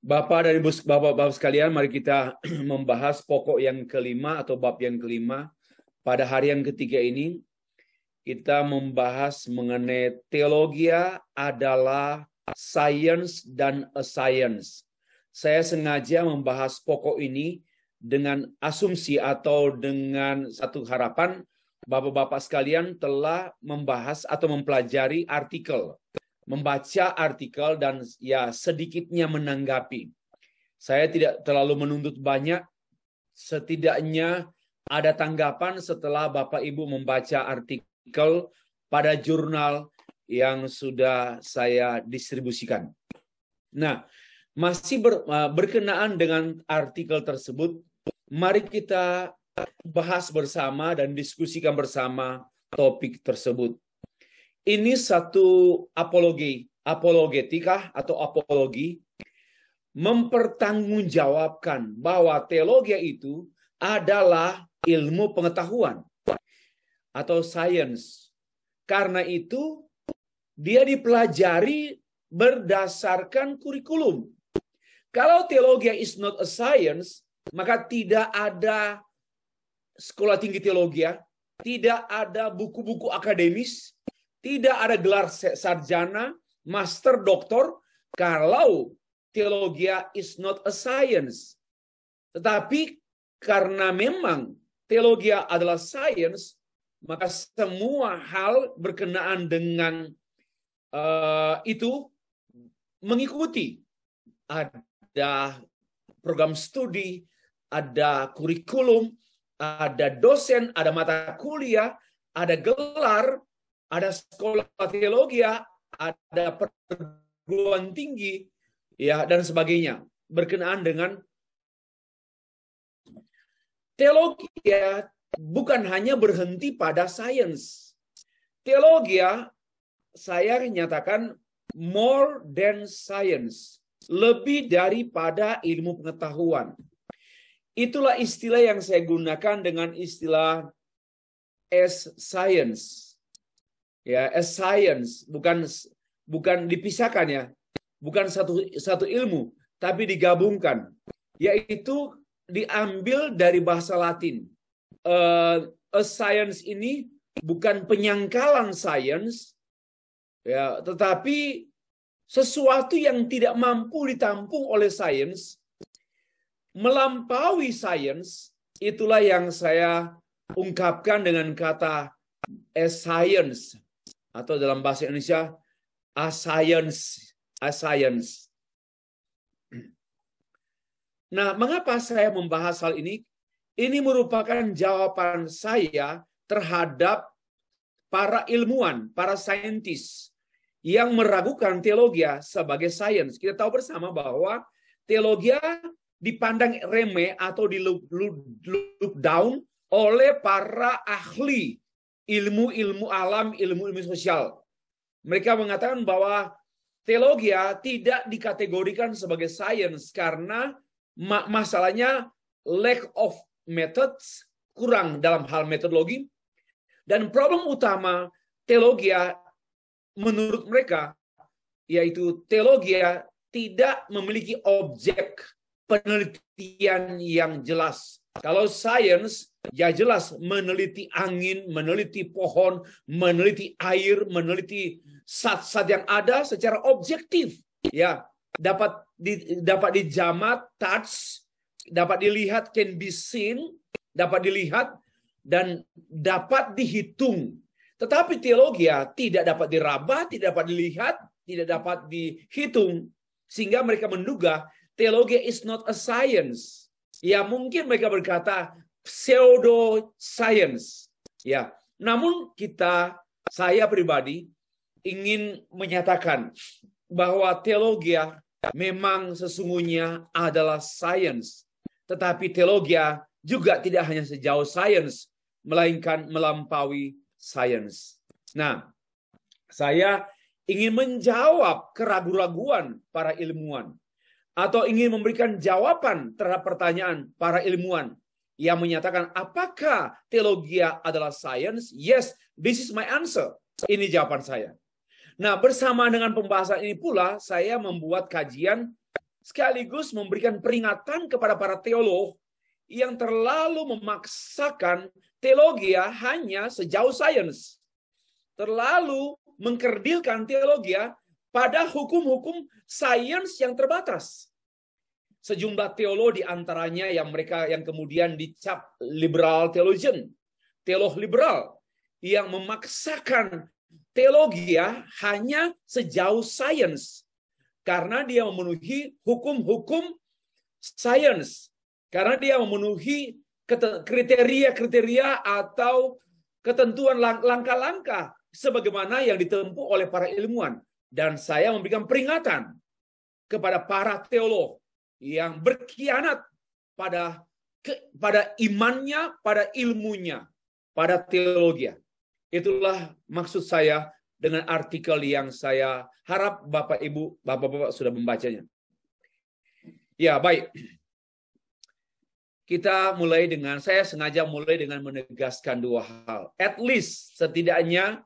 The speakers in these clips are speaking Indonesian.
Bapak dan Ibu, Bapak-Bapak sekalian, mari kita membahas pokok yang kelima atau bab yang kelima. Pada hari yang ketiga ini, kita membahas mengenai teologi adalah science dan a science. Saya sengaja membahas pokok ini dengan asumsi atau dengan satu harapan, Bapak-Bapak sekalian telah membahas atau mempelajari artikel. Membaca artikel dan ya sedikitnya menanggapi. Saya tidak terlalu menuntut banyak, setidaknya ada tanggapan setelah Bapak Ibu membaca artikel pada jurnal yang sudah saya distribusikan. Nah, masih berkenaan dengan artikel tersebut, mari kita bahas bersama dan diskusikan bersama topik tersebut. Ini satu apologetika atau apologi mempertanggungjawabkan bahwa teologi itu adalah ilmu pengetahuan atau science. Karena itu dia dipelajari berdasarkan kurikulum. Kalau teologi is not a science, maka tidak ada sekolah tinggi teologi, tidak ada buku-buku akademis, tidak ada gelar sarjana, master, doktor, kalau teologi is not a science. Tetapi karena memang teologi adalah science, maka semua hal berkenaan dengan itu mengikuti. Ada program studi, ada kurikulum, ada dosen, ada mata kuliah, ada gelar, ada sekolah teologi, ada perguruan tinggi, ya, dan sebagainya berkenaan dengan teologi. Bukan hanya berhenti pada sains. Teologi, saya nyatakan more than science, lebih daripada ilmu pengetahuan. Itulah istilah yang saya gunakan dengan istilah as science. Ya, as science, bukan dipisahkan ya, bukan satu ilmu, tapi digabungkan, yaitu diambil dari bahasa Latin. A science ini bukan penyangkalan science, ya, tetapi sesuatu yang tidak mampu ditampung oleh sains, melampaui sains. Itulah yang saya ungkapkan dengan kata as science, atau dalam bahasa Indonesia a science. Nah, mengapa saya membahas hal ini? Ini merupakan jawaban saya terhadap para ilmuwan, para saintis yang meragukan teologi sebagai sains. Kita tahu bersama bahwa teologi dipandang remeh atau di look down oleh para ahli ilmu alam, ilmu sosial. Mereka mengatakan bahwa teologi tidak dikategorikan sebagai sains karena masalahnya lack of methods, kurang dalam hal metodologi. Dan problem utama teologi menurut mereka yaitu teologi tidak memiliki objek penelitian yang jelas. Kalau sains ya jelas meneliti angin, meneliti pohon, meneliti air, meneliti zat-zat yang ada secara objektif, ya, dapat dijamat, touch, dapat dilihat, can be seen, dapat dilihat dan dapat dihitung. Tetapi teologi tidak dapat diraba, tidak dapat dilihat, tidak dapat dihitung, sehingga mereka menduga teologi is not a science. Ya, mungkin mereka berkata pseudo science. Ya, namun saya pribadi ingin menyatakan bahwa teologi memang sesungguhnya adalah science. Tetapi teologi juga tidak hanya sejauh sains, melainkan melampaui sains. Nah, saya ingin menjawab keraguan-raguan para ilmuwan, atau ingin memberikan jawaban terhadap pertanyaan para ilmuwan yang menyatakan apakah teologi adalah sains? Yes, this is my answer. Ini jawaban saya. Nah, bersama dengan pembahasan ini pula, saya membuat kajian sekaligus memberikan peringatan kepada para teolog yang terlalu memaksakan teologi hanya sejauh sains. Terlalu mengkerdilkan teologi pada hukum-hukum sains yang terbatas. Sejumlah teolog di antaranya yang kemudian dicap liberal theologian, teolog liberal yang memaksakan teologi hanya sejauh sains karena dia memenuhi hukum-hukum sains, karena dia memenuhi kriteria-kriteria atau ketentuan langkah-langkah sebagaimana yang ditempuh oleh para ilmuwan. Dan saya memberikan peringatan kepada para teolog yang berkhianat pada imannya, pada ilmunya, pada teologi. Itulah maksud saya dengan artikel yang saya harap Bapak Ibu, Bapak-bapak sudah membacanya. Ya, baik. Saya sengaja mulai dengan menegaskan dua hal. At least, setidaknya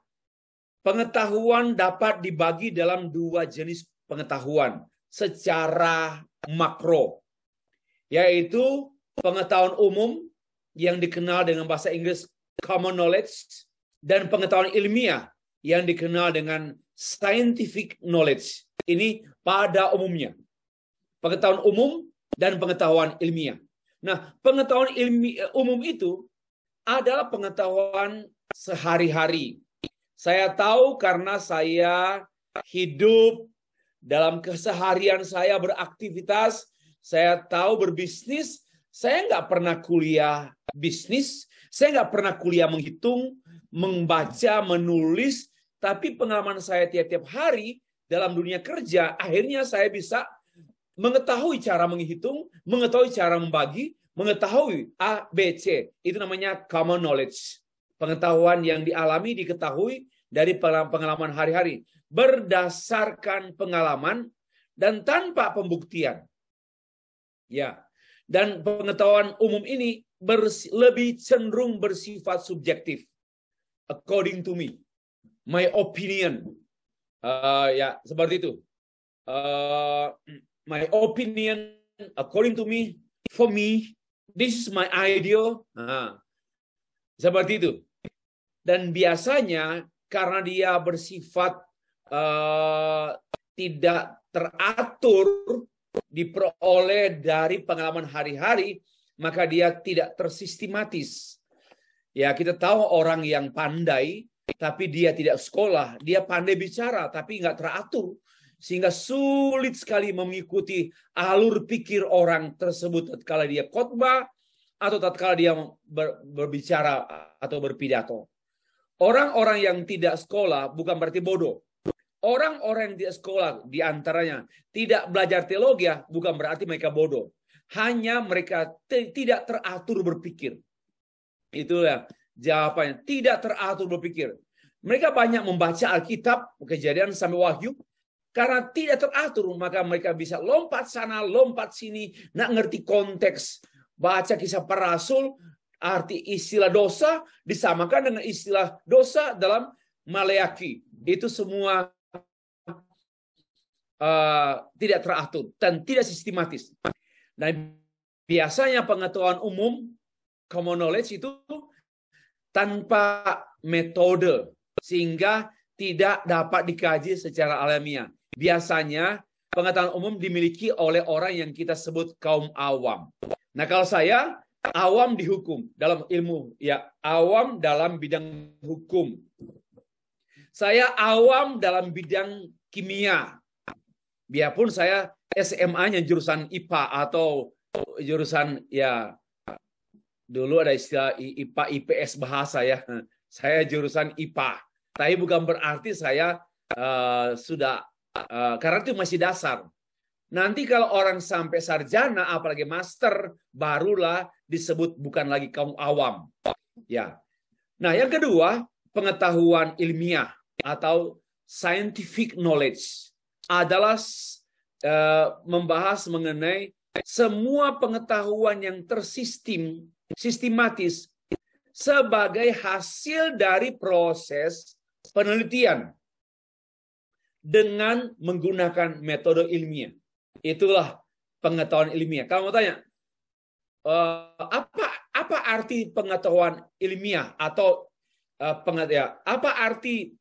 pengetahuan dapat dibagi dalam dua jenis pengetahuan secara makro, yaitu pengetahuan umum yang dikenal dengan bahasa Inggris common knowledge dan pengetahuan ilmiah yang dikenal dengan scientific knowledge. Ini pada umumnya. Pengetahuan umum dan pengetahuan ilmiah. Nah, pengetahuan umum itu adalah pengetahuan sehari-hari. Saya tahu karena saya hidup dalam keseharian saya beraktivitas, saya tahu berbisnis, saya nggak pernah kuliah bisnis, saya nggak pernah kuliah menghitung, membaca, menulis, tapi pengalaman saya tiap-tiap hari dalam dunia kerja, akhirnya saya bisa mengetahui cara menghitung, mengetahui cara membagi, mengetahui A, B, C. Itu namanya common knowledge. Pengetahuan yang dialami, diketahui dari pengalaman hari-hari. Berdasarkan pengalaman dan tanpa pembuktian. Ya. Dan pengetahuan umum ini lebih cenderung bersifat subjektif. According to me. My opinion. Ya, seperti itu. My opinion, according to me, for me, this is my ideal. Seperti itu. Dan biasanya karena dia bersifat tidak teratur, diperoleh dari pengalaman hari-hari, maka dia tidak tersistematis. Ya, kita tahu orang yang pandai, tapi dia tidak sekolah, dia pandai bicara, tapi nggak teratur. Sehingga sulit sekali mengikuti alur pikir orang tersebut tatkala dia khotbah atau tatkala dia berbicara atau berpidato. Orang-orang yang tidak sekolah bukan berarti bodoh. Orang-orang yang tidak sekolah diantaranya tidak belajar teologi bukan berarti mereka bodoh. Hanya mereka tidak teratur berpikir. Itulah jawabannya. Tidak teratur berpikir. Mereka banyak membaca Alkitab, Kejadian sampai Wahyu. Karena tidak teratur, maka mereka bisa lompat sana, lompat sini, nggak ngerti konteks. Baca Kisah Para Rasul, arti istilah dosa disamakan dengan istilah dosa dalam Maleakhi. Itu semua tidak teratur dan tidak sistematis. Dan biasanya pengetahuan umum, common knowledge itu tanpa metode, sehingga tidak dapat dikaji secara alamiah. Biasanya pengetahuan umum dimiliki oleh orang yang kita sebut kaum awam. Nah, kalau saya awam di hukum dalam ilmu, ya awam dalam bidang hukum. Saya awam dalam bidang kimia. Biarpun saya SMA-nya jurusan IPA atau jurusan ya dulu ada istilah IPA IPS bahasa ya. Saya jurusan IPA. Tapi bukan berarti saya sudah karena itu masih dasar. Nanti kalau orang sampai sarjana apalagi master barulah disebut bukan lagi kaum awam. Ya. Nah, yang kedua, pengetahuan ilmiah atau scientific knowledge adalah membahas mengenai semua pengetahuan yang sistematis sebagai hasil dari proses penelitian dengan menggunakan metode ilmiah. Itulah pengetahuan ilmiah. Kalau mau tanya, apa arti pengetahuan ilmiah atau apa arti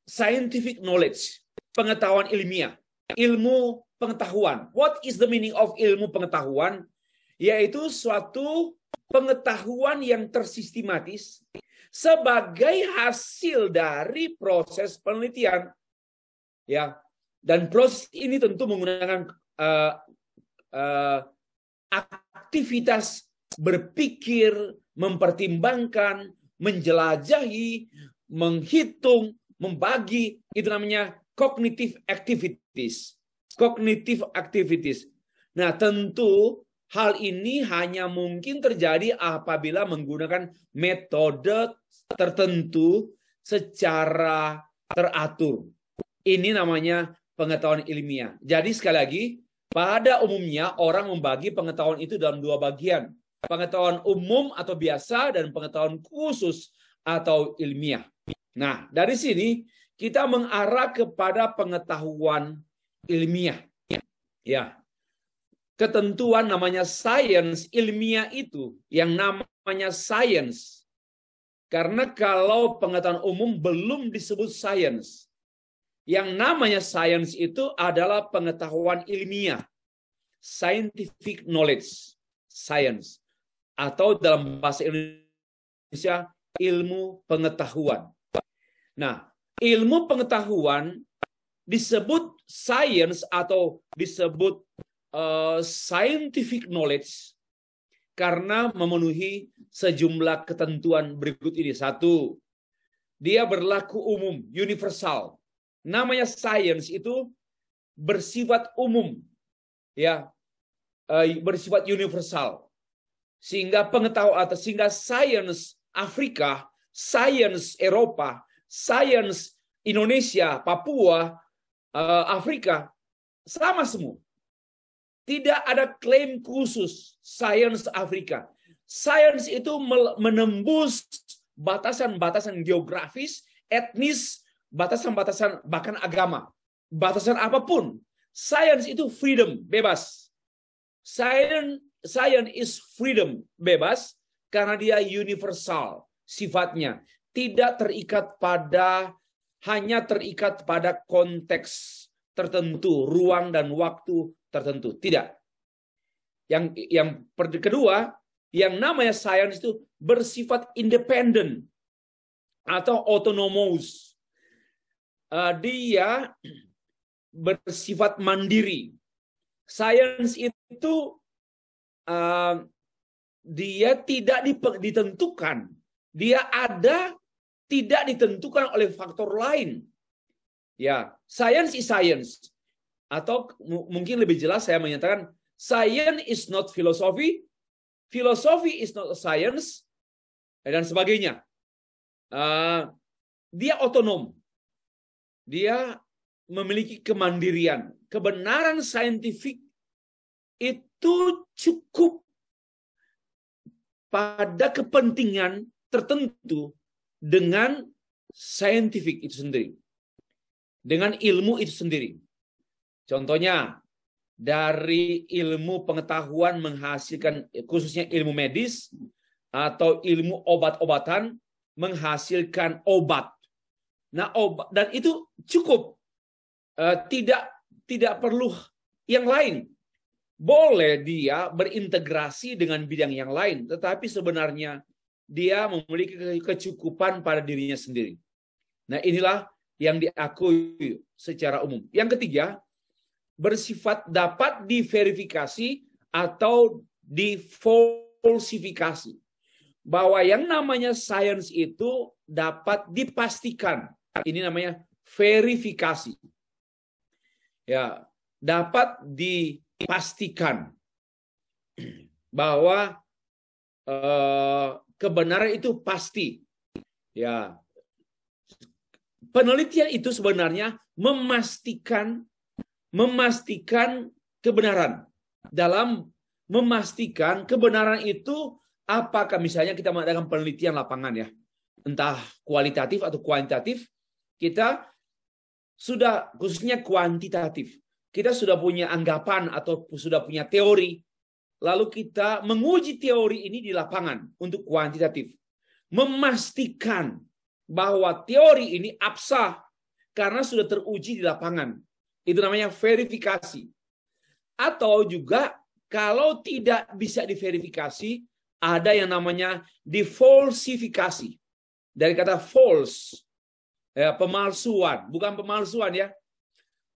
scientific knowledge, pengetahuan ilmiah, ilmu pengetahuan? What is the meaning of ilmu pengetahuan? Yaitu suatu pengetahuan yang tersistematis sebagai hasil dari proses penelitian. Ya, dan proses ini tentu menggunakan aktivitas berpikir, mempertimbangkan, menjelajahi, menghitung, membagi. Itu namanya cognitive activities. Cognitive activities. Nah, tentu hal ini hanya mungkin terjadi apabila menggunakan metode tertentu secara teratur. Ini namanya pengetahuan ilmiah. Jadi sekali lagi, pada umumnya orang membagi pengetahuan itu dalam dua bagian. Pengetahuan umum atau biasa dan pengetahuan khusus atau ilmiah. Nah, dari sini kita mengarah kepada pengetahuan ilmiah. Ya. Ketentuan namanya sains ilmiah itu yang namanya sains. Karena kalau pengetahuan umum belum disebut sains. Yang namanya sains itu adalah pengetahuan ilmiah. Scientific knowledge. Science. Atau dalam bahasa Indonesia, ilmu pengetahuan. Nah, ilmu pengetahuan disebut science atau disebut scientific knowledge karena memenuhi sejumlah ketentuan berikut ini. Satu, dia berlaku umum, universal. Namanya science itu bersifat umum, ya, bersifat universal. Sehingga pengetahuan atau sehingga science Afrika, science Eropa, science Indonesia, Papua, Afrika sama semua. Tidak ada klaim khusus sains Afrika. Sains itu menembus batasan-batasan geografis, etnis, batasan-batasan bahkan agama. Batasan apapun. Sains itu freedom, bebas. Science is freedom, bebas, karena dia universal sifatnya. Tidak terikat hanya terikat pada konteks tertentu, ruang dan waktu tertentu. Tidak. Yang kedua, yang namanya sains itu bersifat independen atau autonomous. Dia bersifat mandiri. Sains itu dia tidak ditentukan. Dia ada tidak ditentukan oleh faktor lain. Ya, science is science. Atau mungkin lebih jelas saya menyatakan science is not philosophy, philosophy is not science, dan sebagainya. Dia otonom. Dia memiliki kemandirian. Kebenaran saintifik itu cukup pada kepentingan tertentu dengan saintifik itu sendiri. Dengan ilmu itu sendiri. Contohnya, dari ilmu pengetahuan menghasilkan, khususnya ilmu medis, atau ilmu obat-obatan, menghasilkan obat. Nah, obat, dan itu cukup. Tidak perlu yang lain. Boleh dia berintegrasi dengan bidang yang lain, tetapi sebenarnya dia memiliki kecukupan pada dirinya sendiri. Nah, inilah yang diakui secara umum. Yang ketiga, bersifat dapat diverifikasi atau difalsifikasi. Bahwa yang namanya sains itu dapat dipastikan. Ini namanya verifikasi. Ya, dapat dipastikan bahwa kebenaran itu pasti. Ya. Penelitian itu sebenarnya memastikan kebenaran. Dalam memastikan kebenaran itu, apakah misalnya kita mengadakan penelitian lapangan ya, entah kualitatif atau kuantitatif, kita sudah khususnya kuantitatif, kita sudah punya anggapan atau sudah punya teori, lalu kita menguji teori ini di lapangan untuk kuantitatif, memastikan bahwa teori ini absah karena sudah teruji di lapangan. Itu namanya verifikasi. Atau juga kalau tidak bisa diverifikasi, ada yang namanya difalsifikasi. Dari kata false, ya, pemalsuan, bukan pemalsuan ya.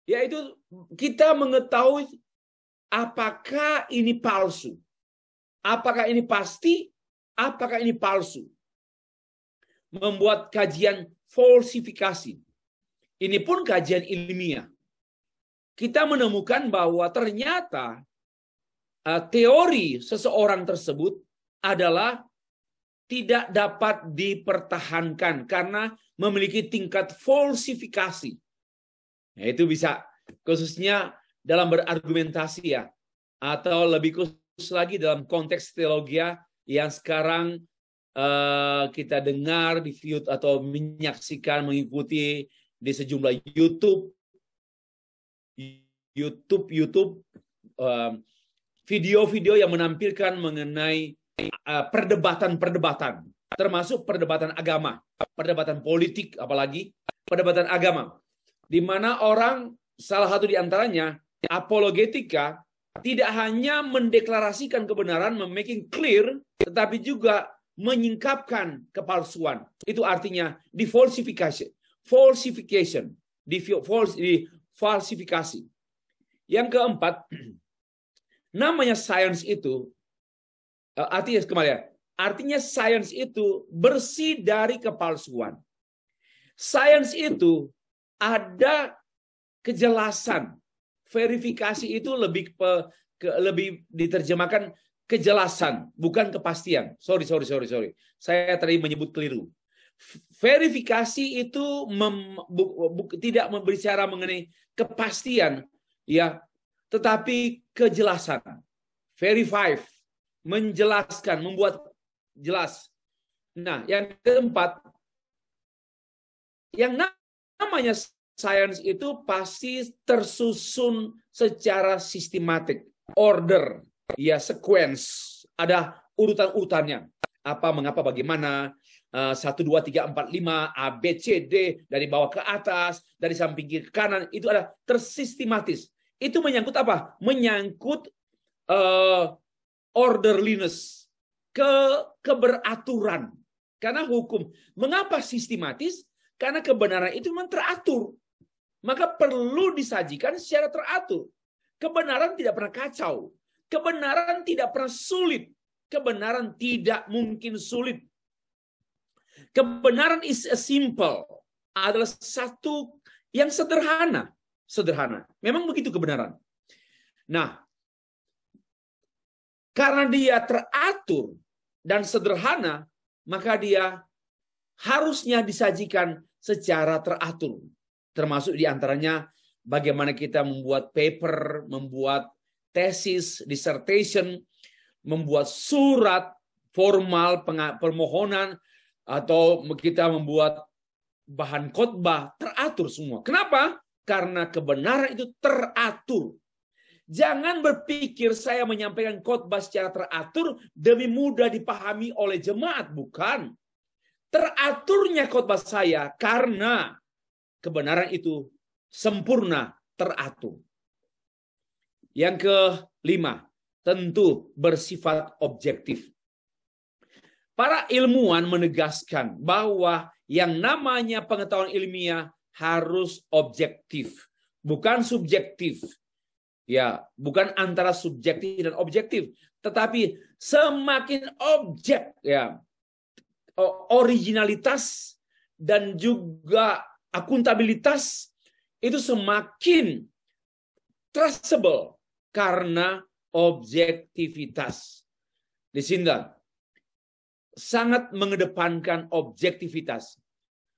Yaitu kita mengetahui apakah ini palsu, apakah ini pasti, apakah ini palsu. Membuat kajian falsifikasi. Ini pun kajian ilmiah. Kita menemukan bahwa ternyata teori seseorang tersebut adalah tidak dapat dipertahankan karena memiliki tingkat falsifikasi. Nah, itu bisa khususnya dalam berargumentasi ya, atau lebih khusus lagi dalam konteks teologi yang sekarang kita dengar di view atau menyaksikan, mengikuti di sejumlah YouTube video-video yang menampilkan mengenai perdebatan-perdebatan, termasuk perdebatan agama, perdebatan politik, apalagi perdebatan agama, di mana orang, salah satu di antaranya apologetika, tidak hanya mendeklarasikan kebenaran, making clear, tetapi juga menyingkapkan kepalsuan. Itu artinya falsification, falsifikasi. Yang keempat, namanya science itu artinya science itu bersih dari kepalsuan. Science itu ada kejelasan. Verifikasi itu lebih diterjemahkan kejelasan, bukan kepastian. Sorry. Saya tadi menyebut keliru. Verifikasi itu tidak berbicara mengenai kepastian, ya, tetapi kejelasan. Verify, menjelaskan, membuat jelas. Nah, yang keempat, yang namanya science itu pasti tersusun secara sistematik, order, ya, sequence, ada urutan-urutannya. Apa, mengapa, bagaimana, 1, 2, 3, 4, 5, A, B, C, D, dari bawah ke atas, dari samping kiri ke kanan, itu ada tersistematis. Itu menyangkut apa? Menyangkut orderliness, keberaturan. Karena hukum, mengapa sistematis? Karena kebenaran itu memang teratur. Maka perlu disajikan secara teratur. Kebenaran tidak pernah kacau. Kebenaran tidak pernah sulit. Kebenaran tidak mungkin sulit. Kebenaran is simple. Adalah satu yang sederhana. Sederhana. Memang begitu kebenaran. Nah, karena dia teratur dan sederhana, maka dia harusnya disajikan secara teratur. Termasuk diantaranya bagaimana kita membuat paper, membuat tesis, dissertation, membuat surat formal permohonan, atau kita membuat bahan khotbah, teratur semua. Kenapa? Karena kebenaran itu teratur. Jangan berpikir saya menyampaikan khotbah secara teratur demi mudah dipahami oleh jemaat. Bukan. Teraturnya khotbah saya karena kebenaran itu sempurna, teratur. Yang kelima, tentu bersifat objektif. Para ilmuwan menegaskan bahwa yang namanya pengetahuan ilmiah harus objektif, bukan subjektif. Ya, bukan antara subjektif dan objektif, tetapi semakin objek, ya, originalitas dan juga akuntabilitas itu semakin traceable karena objektivitas. Di sini sangat mengedepankan objektivitas.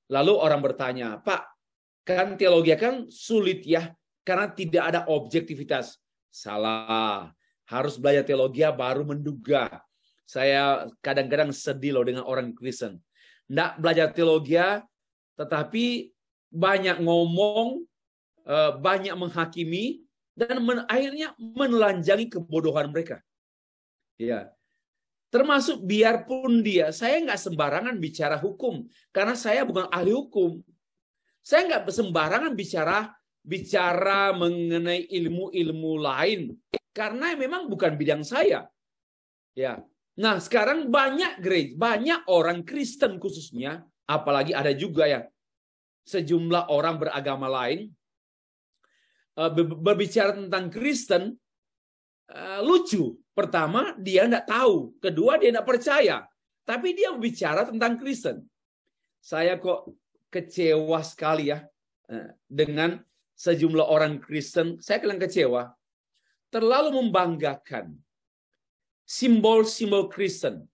Lalu orang bertanya, Pak, kan teologi kan sulit ya, karena tidak ada objektivitas. Salah. Harus belajar teologi baru menduga. Saya kadang-kadang sedih loh dengan orang Kristen. Nggak belajar teologi, tetapi banyak ngomong, banyak menghakimi, dan akhirnya menelanjangi kebodohan mereka. Ya, termasuk biarpun saya nggak sembarangan bicara hukum karena saya bukan ahli hukum. Saya nggak sembarangan bicara mengenai ilmu-ilmu lain karena memang bukan bidang saya. Ya. Nah, sekarang banyak gereja, banyak orang Kristen khususnya, apalagi ada juga ya sejumlah orang beragama lain berbicara tentang Kristen, lucu. Pertama, dia tidak tahu. Kedua, dia tidak percaya. Tapi dia berbicara tentang Kristen. Saya kok kecewa sekali ya dengan sejumlah orang Kristen. Saya bilang kecewa. Terlalu membanggakan simbol-simbol Kristen.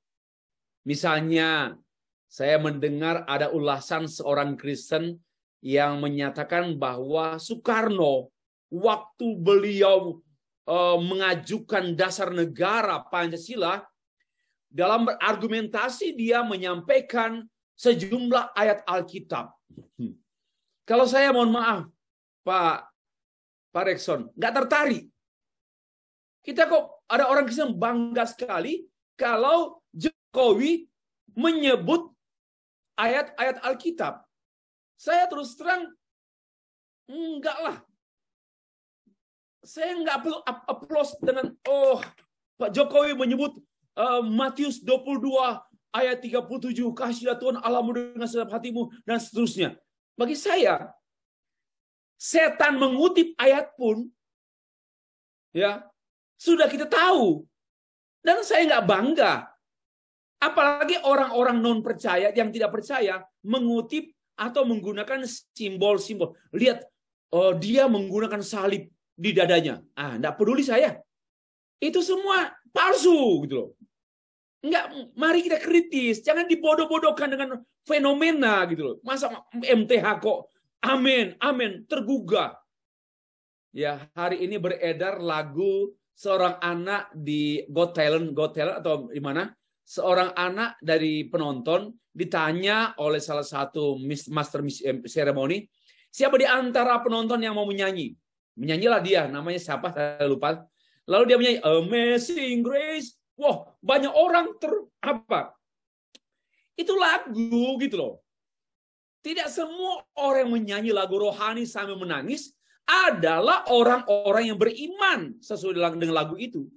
Misalnya, saya mendengar ada ulasan seorang Kristen yang menyatakan bahwa Soekarno, waktu beliau mengajukan dasar negara Pancasila, dalam berargumentasi dia menyampaikan sejumlah ayat Alkitab. Kalau saya mohon maaf, Pak Rekson, nggak tertarik. Kita kok ada orang Kristen bangga sekali kalau Jokowi menyebut ayat-ayat Alkitab. Saya terus terang, enggak lah. Saya nggak perlu applause dengan, Pak Jokowi menyebut Matius 22 ayat 37, kasihlah Tuhan Allahmu dengan segenap hatimu, dan seterusnya. Bagi saya, setan mengutip ayat pun, ya, sudah kita tahu. Dan saya nggak bangga. Apalagi orang-orang non percaya yang tidak percaya mengutip atau menggunakan simbol-simbol. Lihat, dia menggunakan salib di dadanya. Enggak peduli saya. Itu semua palsu gitu loh. Enggak, mari kita kritis, jangan dibodoh-bodohkan dengan fenomena gitu loh. Masa MTH kok amin, tergugah. Ya, hari ini beredar lagu seorang anak di Got Talent atau di mana? Seorang anak dari penonton ditanya oleh salah satu master ceremony, siapa di antara penonton yang mau menyanyi? Menyanyilah dia, namanya siapa saya lupa. Lalu dia menyanyi Amazing Grace. Wah, banyak orang itu lagu gitu loh. Tidak semua orang yang menyanyi lagu rohani sambil menangis adalah orang-orang yang beriman sesuai dengan lagu itu.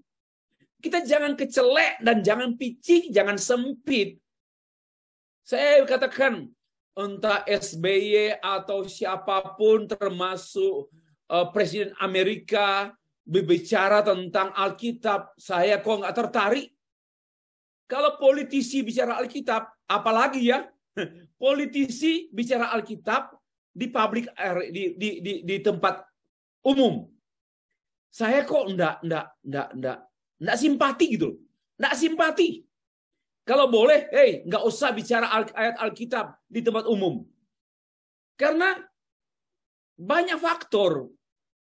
Kita jangan kecelek dan jangan picik, jangan sempit. Saya katakan entah SBY atau siapapun termasuk Presiden Amerika berbicara tentang Alkitab, saya kok nggak tertarik. Kalau politisi bicara Alkitab, apalagi ya, politisi bicara Alkitab di publik, di tempat umum, saya kok nggak simpati gitu, nggak simpati. Kalau boleh, nggak usah bicara ayat Alkitab di tempat umum, karena banyak faktor.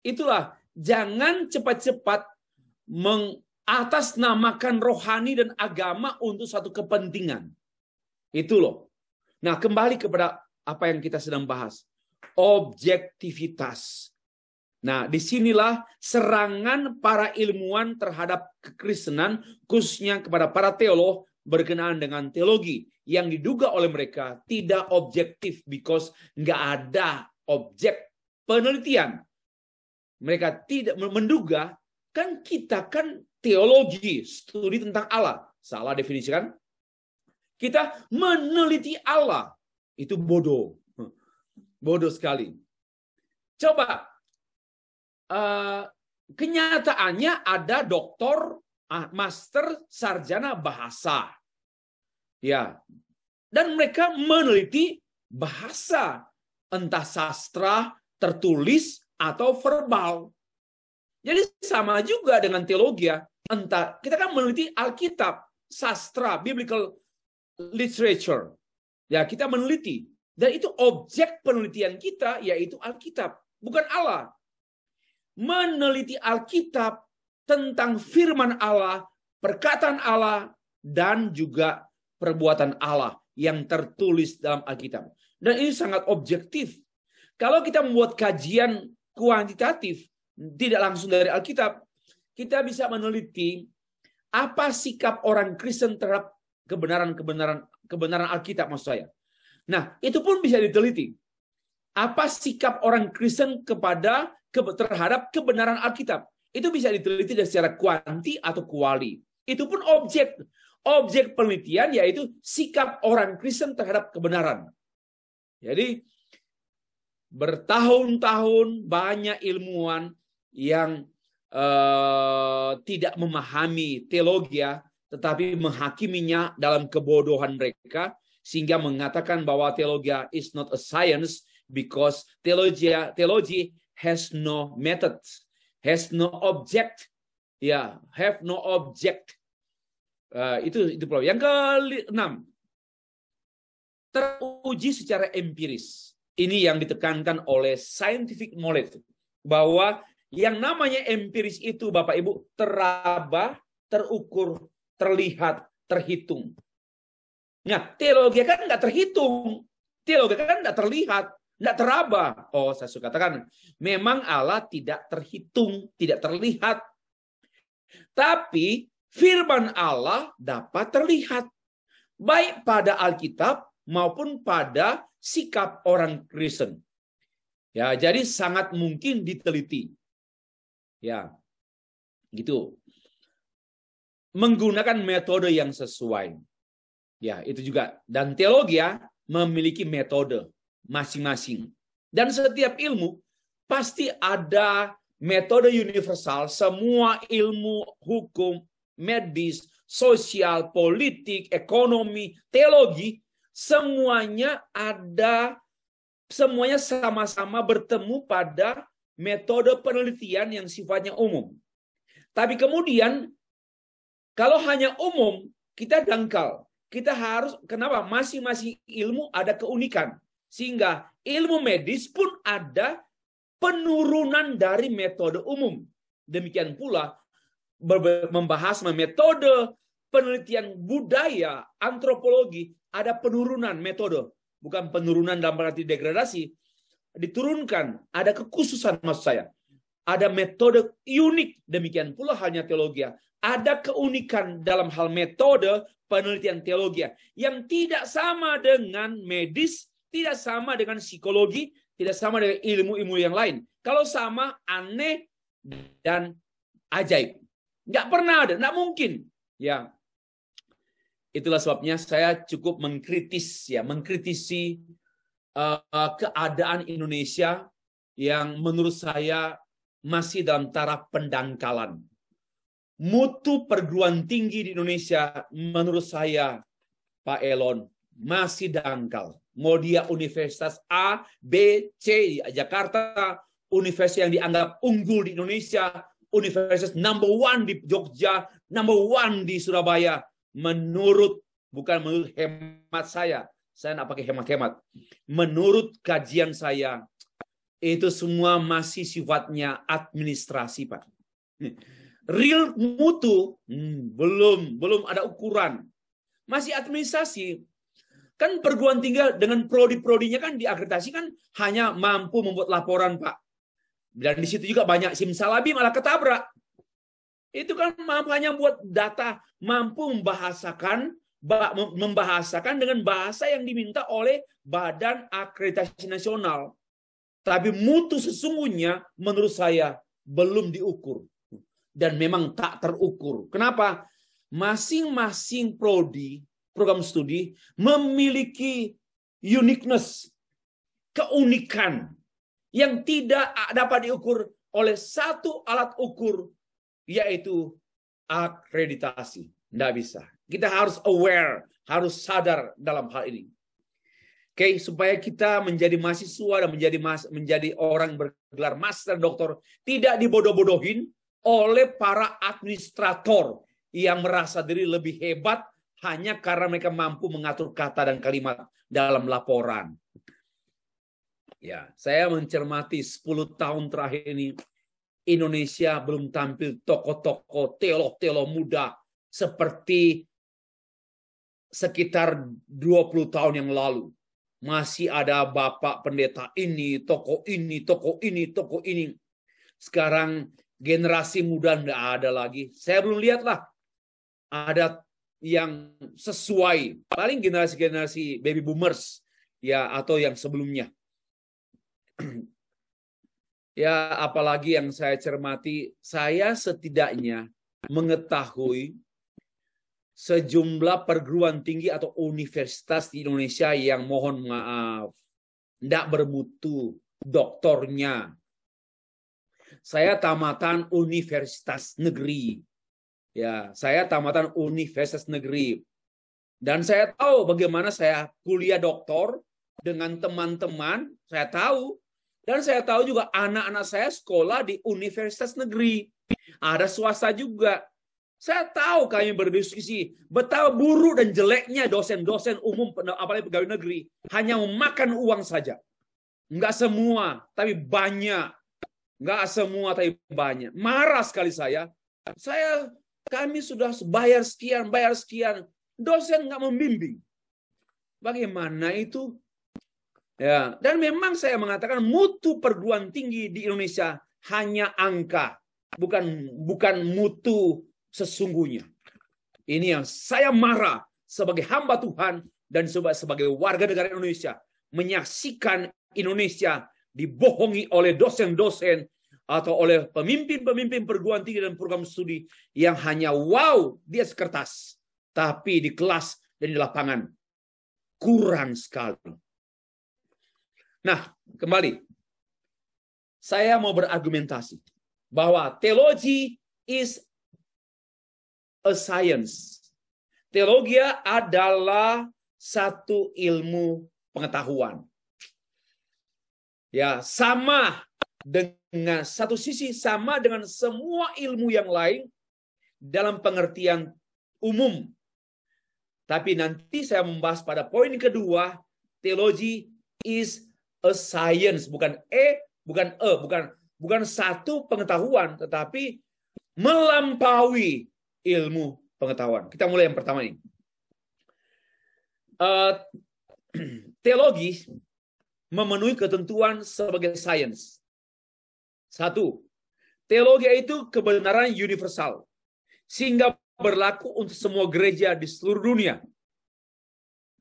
Itulah, jangan cepat-cepat mengatasnamakan rohani dan agama untuk satu kepentingan. Itu loh. Nah, kembali kepada apa yang kita sedang bahas. Objektivitas. Nah, disinilah serangan para ilmuwan terhadap kekristenan, khususnya kepada para teolog berkenaan dengan teologi yang diduga oleh mereka tidak objektif, because nggak ada objek penelitian. Mereka tidak menduga, kan kita kan teologi, studi tentang Allah. Salah definisi kan? Kita meneliti Allah. Itu bodoh. Bodoh sekali. Coba, kenyataannya ada doktor, master, sarjana bahasa. Ya. Dan mereka meneliti bahasa. Entah sastra, tertulis, atau verbal. Jadi sama juga dengan teologi ya. Entah, kita kan meneliti Alkitab, sastra, biblical literature. Ya, kita meneliti. Dan itu objek penelitian kita, yaitu Alkitab. Bukan Allah. Meneliti Alkitab tentang firman Allah, perkataan Allah, dan juga perbuatan Allah yang tertulis dalam Alkitab. Dan ini sangat objektif. Kalau kita membuat kajian kuantitatif, tidak langsung dari Alkitab, kita bisa meneliti apa sikap orang Kristen terhadap kebenaran Alkitab, maksud saya. Nah, itu pun bisa diteliti. Apa sikap orang Kristen terhadap kebenaran Alkitab? Itu bisa diteliti dari secara kuanti atau kuali. Itu pun objek penelitian, yaitu sikap orang Kristen terhadap kebenaran. Jadi bertahun-tahun banyak ilmuwan yang tidak memahami teologi, tetapi menghakiminya dalam kebodohan mereka, sehingga mengatakan bahwa teologi is not a science because theology has no method, has no object, have no object. Itu problem. Yang ke-6, teruji secara empiris. Ini yang ditekankan oleh scientific knowledge, bahwa yang namanya empiris itu, Bapak Ibu, teraba, terukur, terlihat, terhitung. Nah, teologi kan nggak terhitung, teologi kan nggak terlihat, nggak teraba. Oh, saya suka katakan, memang Allah tidak terhitung, tidak terlihat, tapi firman Allah dapat terlihat, baik pada Alkitab maupun pada sikap orang Kristen. Ya, jadi sangat mungkin diteliti. Ya, gitu. Menggunakan metode yang sesuai. Ya, itu juga. Dan teologi memiliki metode masing-masing. Dan setiap ilmu pasti ada metode universal. Semua ilmu hukum, medis, sosial, politik, ekonomi, teologi, semuanya sama-sama bertemu pada metode penelitian yang sifatnya umum. Tapi kemudian kalau hanya umum, kita dangkal. Kita harus, kenapa? Masing-masing ilmu ada keunikan. Sehingga ilmu medis pun ada penurunan dari metode umum. Demikian pula membahas metode penelitian budaya, antropologi, ada penurunan metode. Bukan penurunan dalam arti degradasi, diturunkan, ada kekhususan, maksud saya. Ada metode unik, demikian pula halnya teologi. Ada keunikan dalam hal metode penelitian teologi yang tidak sama dengan medis, tidak sama dengan psikologi, tidak sama dengan ilmu-ilmu yang lain. Kalau sama, aneh dan ajaib. Nggak pernah ada, nggak mungkin. Ya, itulah sebabnya saya cukup mengkritisi keadaan Indonesia yang menurut saya masih dalam taraf pendangkalan. Mutu perguruan tinggi di Indonesia menurut saya, Pak Elon, masih dangkal. Mau dia universitas A, B, C di Jakarta, universitas yang dianggap unggul di Indonesia, universitas number 1 di Jogja, number 1 di Surabaya, bukan menurut hemat saya nggak pakai hemat-hemat. Menurut kajian saya, itu semua masih sifatnya administrasi, Pak. Real mutu belum ada ukuran, masih administrasi. Kan perguruan tinggi dengan prodi-prodinya kan diakreditasi kan hanya mampu membuat laporan, Pak. Dan di situ juga banyak simsalabim malah ketabrak. Itu kan hanya buat data, mampu membahasakan dengan bahasa yang diminta oleh Badan Akreditasi Nasional. Tapi mutu sesungguhnya menurut saya belum diukur. Dan memang tak terukur. Kenapa? Masing-masing prodi, program studi, memiliki uniqueness, keunikan, yang tidak dapat diukur oleh satu alat ukur, yaitu akreditasi. Tidak bisa. Kita harus aware, harus sadar dalam hal ini. Oke, supaya kita menjadi mahasiswa dan menjadi orang bergelar master, doktor, tidak dibodoh-bodohin oleh para administrator yang merasa diri lebih hebat hanya karena mereka mampu mengatur kata dan kalimat dalam laporan. Ya, saya mencermati 10 tahun terakhir ini, Indonesia belum tampil tokoh-tokoh teolog-teolog muda seperti sekitar 20 tahun yang lalu. Masih ada bapak pendeta ini, tokoh ini, tokoh ini, tokoh ini. Sekarang generasi muda nggak ada lagi. Saya belum lihat lah ada yang sesuai. Paling generasi baby boomers ya, atau yang sebelumnya. Ya, apalagi yang saya cermati, saya setidaknya mengetahui sejumlah perguruan tinggi atau universitas di Indonesia yang mohon maaf, tidak bermutu doktornya. Saya tamatan universitas negeri. Ya, saya tamatan universitas negeri. Dan saya tahu bagaimana saya kuliah doktor dengan teman-teman, saya tahu. Dan saya tahu juga anak-anak saya sekolah di universitas negeri. Ada swasta juga. Saya tahu kami berdiskusi betapa buruk dan jeleknya dosen-dosen umum, apalagi pegawai negeri, hanya memakan uang saja. Enggak semua, tapi banyak. Enggak semua, tapi banyak. Marah sekali saya. Kami sudah bayar sekian. Dosen enggak membimbing. Bagaimana itu? Ya, dan memang saya mengatakan mutu perguruan tinggi di Indonesia hanya angka, bukan mutu sesungguhnya. Ini yang saya marah sebagai hamba Tuhan dan sebagai warga negara Indonesia, menyaksikan Indonesia dibohongi oleh dosen-dosen atau oleh pemimpin-pemimpin perguruan tinggi dan program studi yang hanya wow di atas kertas, tapi di kelas dan di lapangan kurang sekali. Nah, kembali. Saya mau berargumentasi bahwa teologi is a science. Teologi adalah satu ilmu pengetahuan. Ya, sama dengan satu sisi sama dengan semua ilmu yang lain dalam pengertian umum. Tapi nanti saya membahas pada poin kedua, teologi is a science, bukan satu pengetahuan, tetapi melampaui ilmu pengetahuan. Kita mulai yang pertama ini. Teologi memenuhi ketentuan sebagai sains. Satu, teologi itu kebenaran universal, sehingga berlaku untuk semua gereja di seluruh dunia.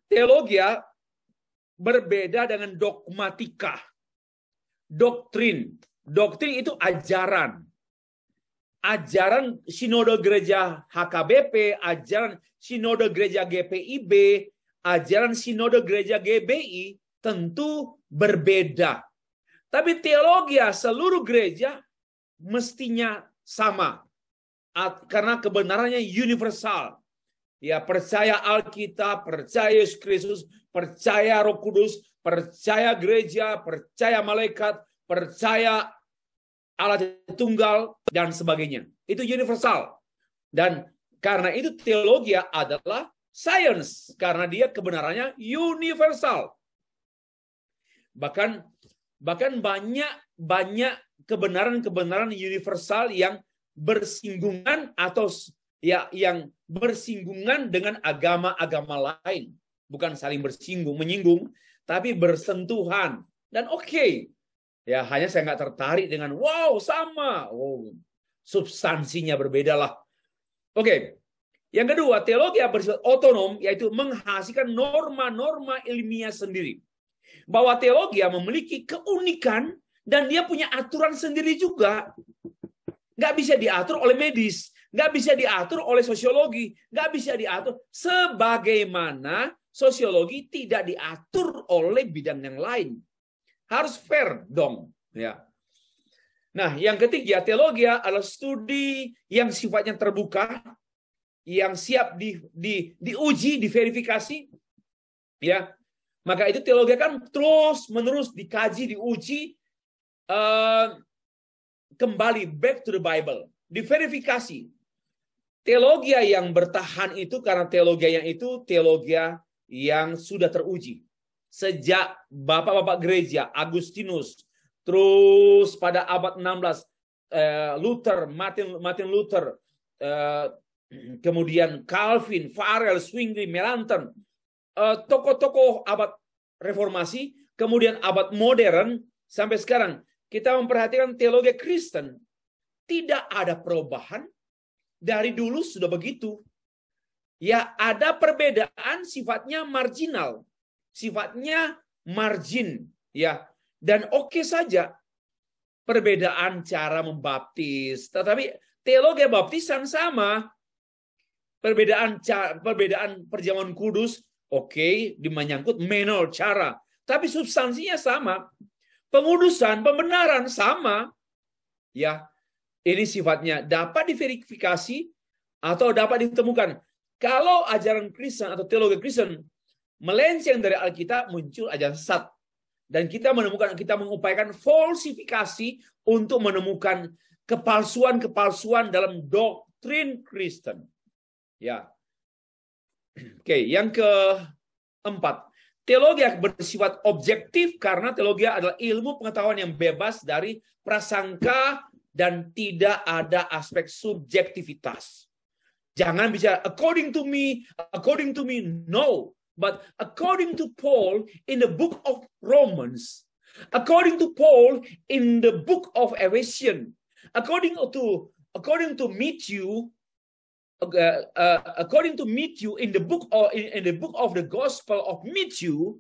Teologi berbeda dengan dogmatika. Doktrin itu ajaran. Ajaran sinode gereja HKBP, ajaran sinode gereja GPIB, ajaran sinode gereja GBI tentu berbeda. Tapi teologi seluruh gereja mestinya sama. Karena kebenarannya universal. Ya, percaya Alkitab, percaya Yesus Kristus, percaya Roh Kudus, percaya gereja, percaya malaikat, percaya Allah Tunggal, dan sebagainya. Itu universal. Dan karena itu teologi adalah science, karena dia kebenarannya universal. Bahkan banyak kebenaran-kebenaran universal yang bersinggungan atau yang bersinggungan dengan agama-agama lain. Bukan saling menyinggung, tapi bersentuhan. Dan oke. Ya, hanya saya nggak tertarik dengan wow sama. Oh, substansinya berbeda lah. Oke. Yang kedua, teologi bersifat otonom, yaitu menghasilkan norma-norma ilmiah sendiri. Bahwa teologi memiliki keunikan dan dia punya aturan sendiri juga. Nggak bisa diatur oleh medis, nggak bisa diatur oleh sosiologi, nggak bisa diatur sebagaimana sosiologi tidak diatur oleh bidang yang lain. Harus fair dong. Ya. Nah, yang ketiga, teologi adalah studi yang sifatnya terbuka, yang siap diuji, diverifikasi. Ya. Maka itu teologi kan terus-menerus dikaji, diuji, kembali back to the Bible, diverifikasi. Teologi yang bertahan itu karena teologi yang sudah teruji. Sejak bapak-bapak gereja, Agustinus, terus pada abad 16, Luther, Martin Luther, kemudian Calvin, Farel, Zwingli, Melanchthon, tokoh-tokoh abad reformasi, kemudian abad modern, sampai sekarang. kita memperhatikan teologi Kristen, tidak ada perubahan. Dari dulu sudah begitu. Ya, ada perbedaan sifatnya marginal, sifatnya margin, ya. Dan oke saja perbedaan cara membaptis, tetapi teologi baptisan sama. Perbedaan perjamuan kudus, oke, menyangkut menol cara, tapi substansinya sama. Pengudusan, pembenaran sama. Ya, ini sifatnya dapat diverifikasi atau dapat ditemukan. Kalau ajaran Kristen atau teologi Kristen melenceng dari Alkitab, muncul ajaran sesat. Dan kita mengupayakan falsifikasi untuk menemukan kepalsuan-kepalsuan dalam doktrin Kristen. Ya. Oke, yang keempat, teologi bersifat objektif karena teologi adalah ilmu pengetahuan yang bebas dari prasangka dan tidak ada aspek subjektivitas. Jangan bicara according to me, no. But according to Paul in the book of Romans, according to Paul in the book of Ephesians, according to Matthew, according to Matthew in the book of the Gospel of Matthew.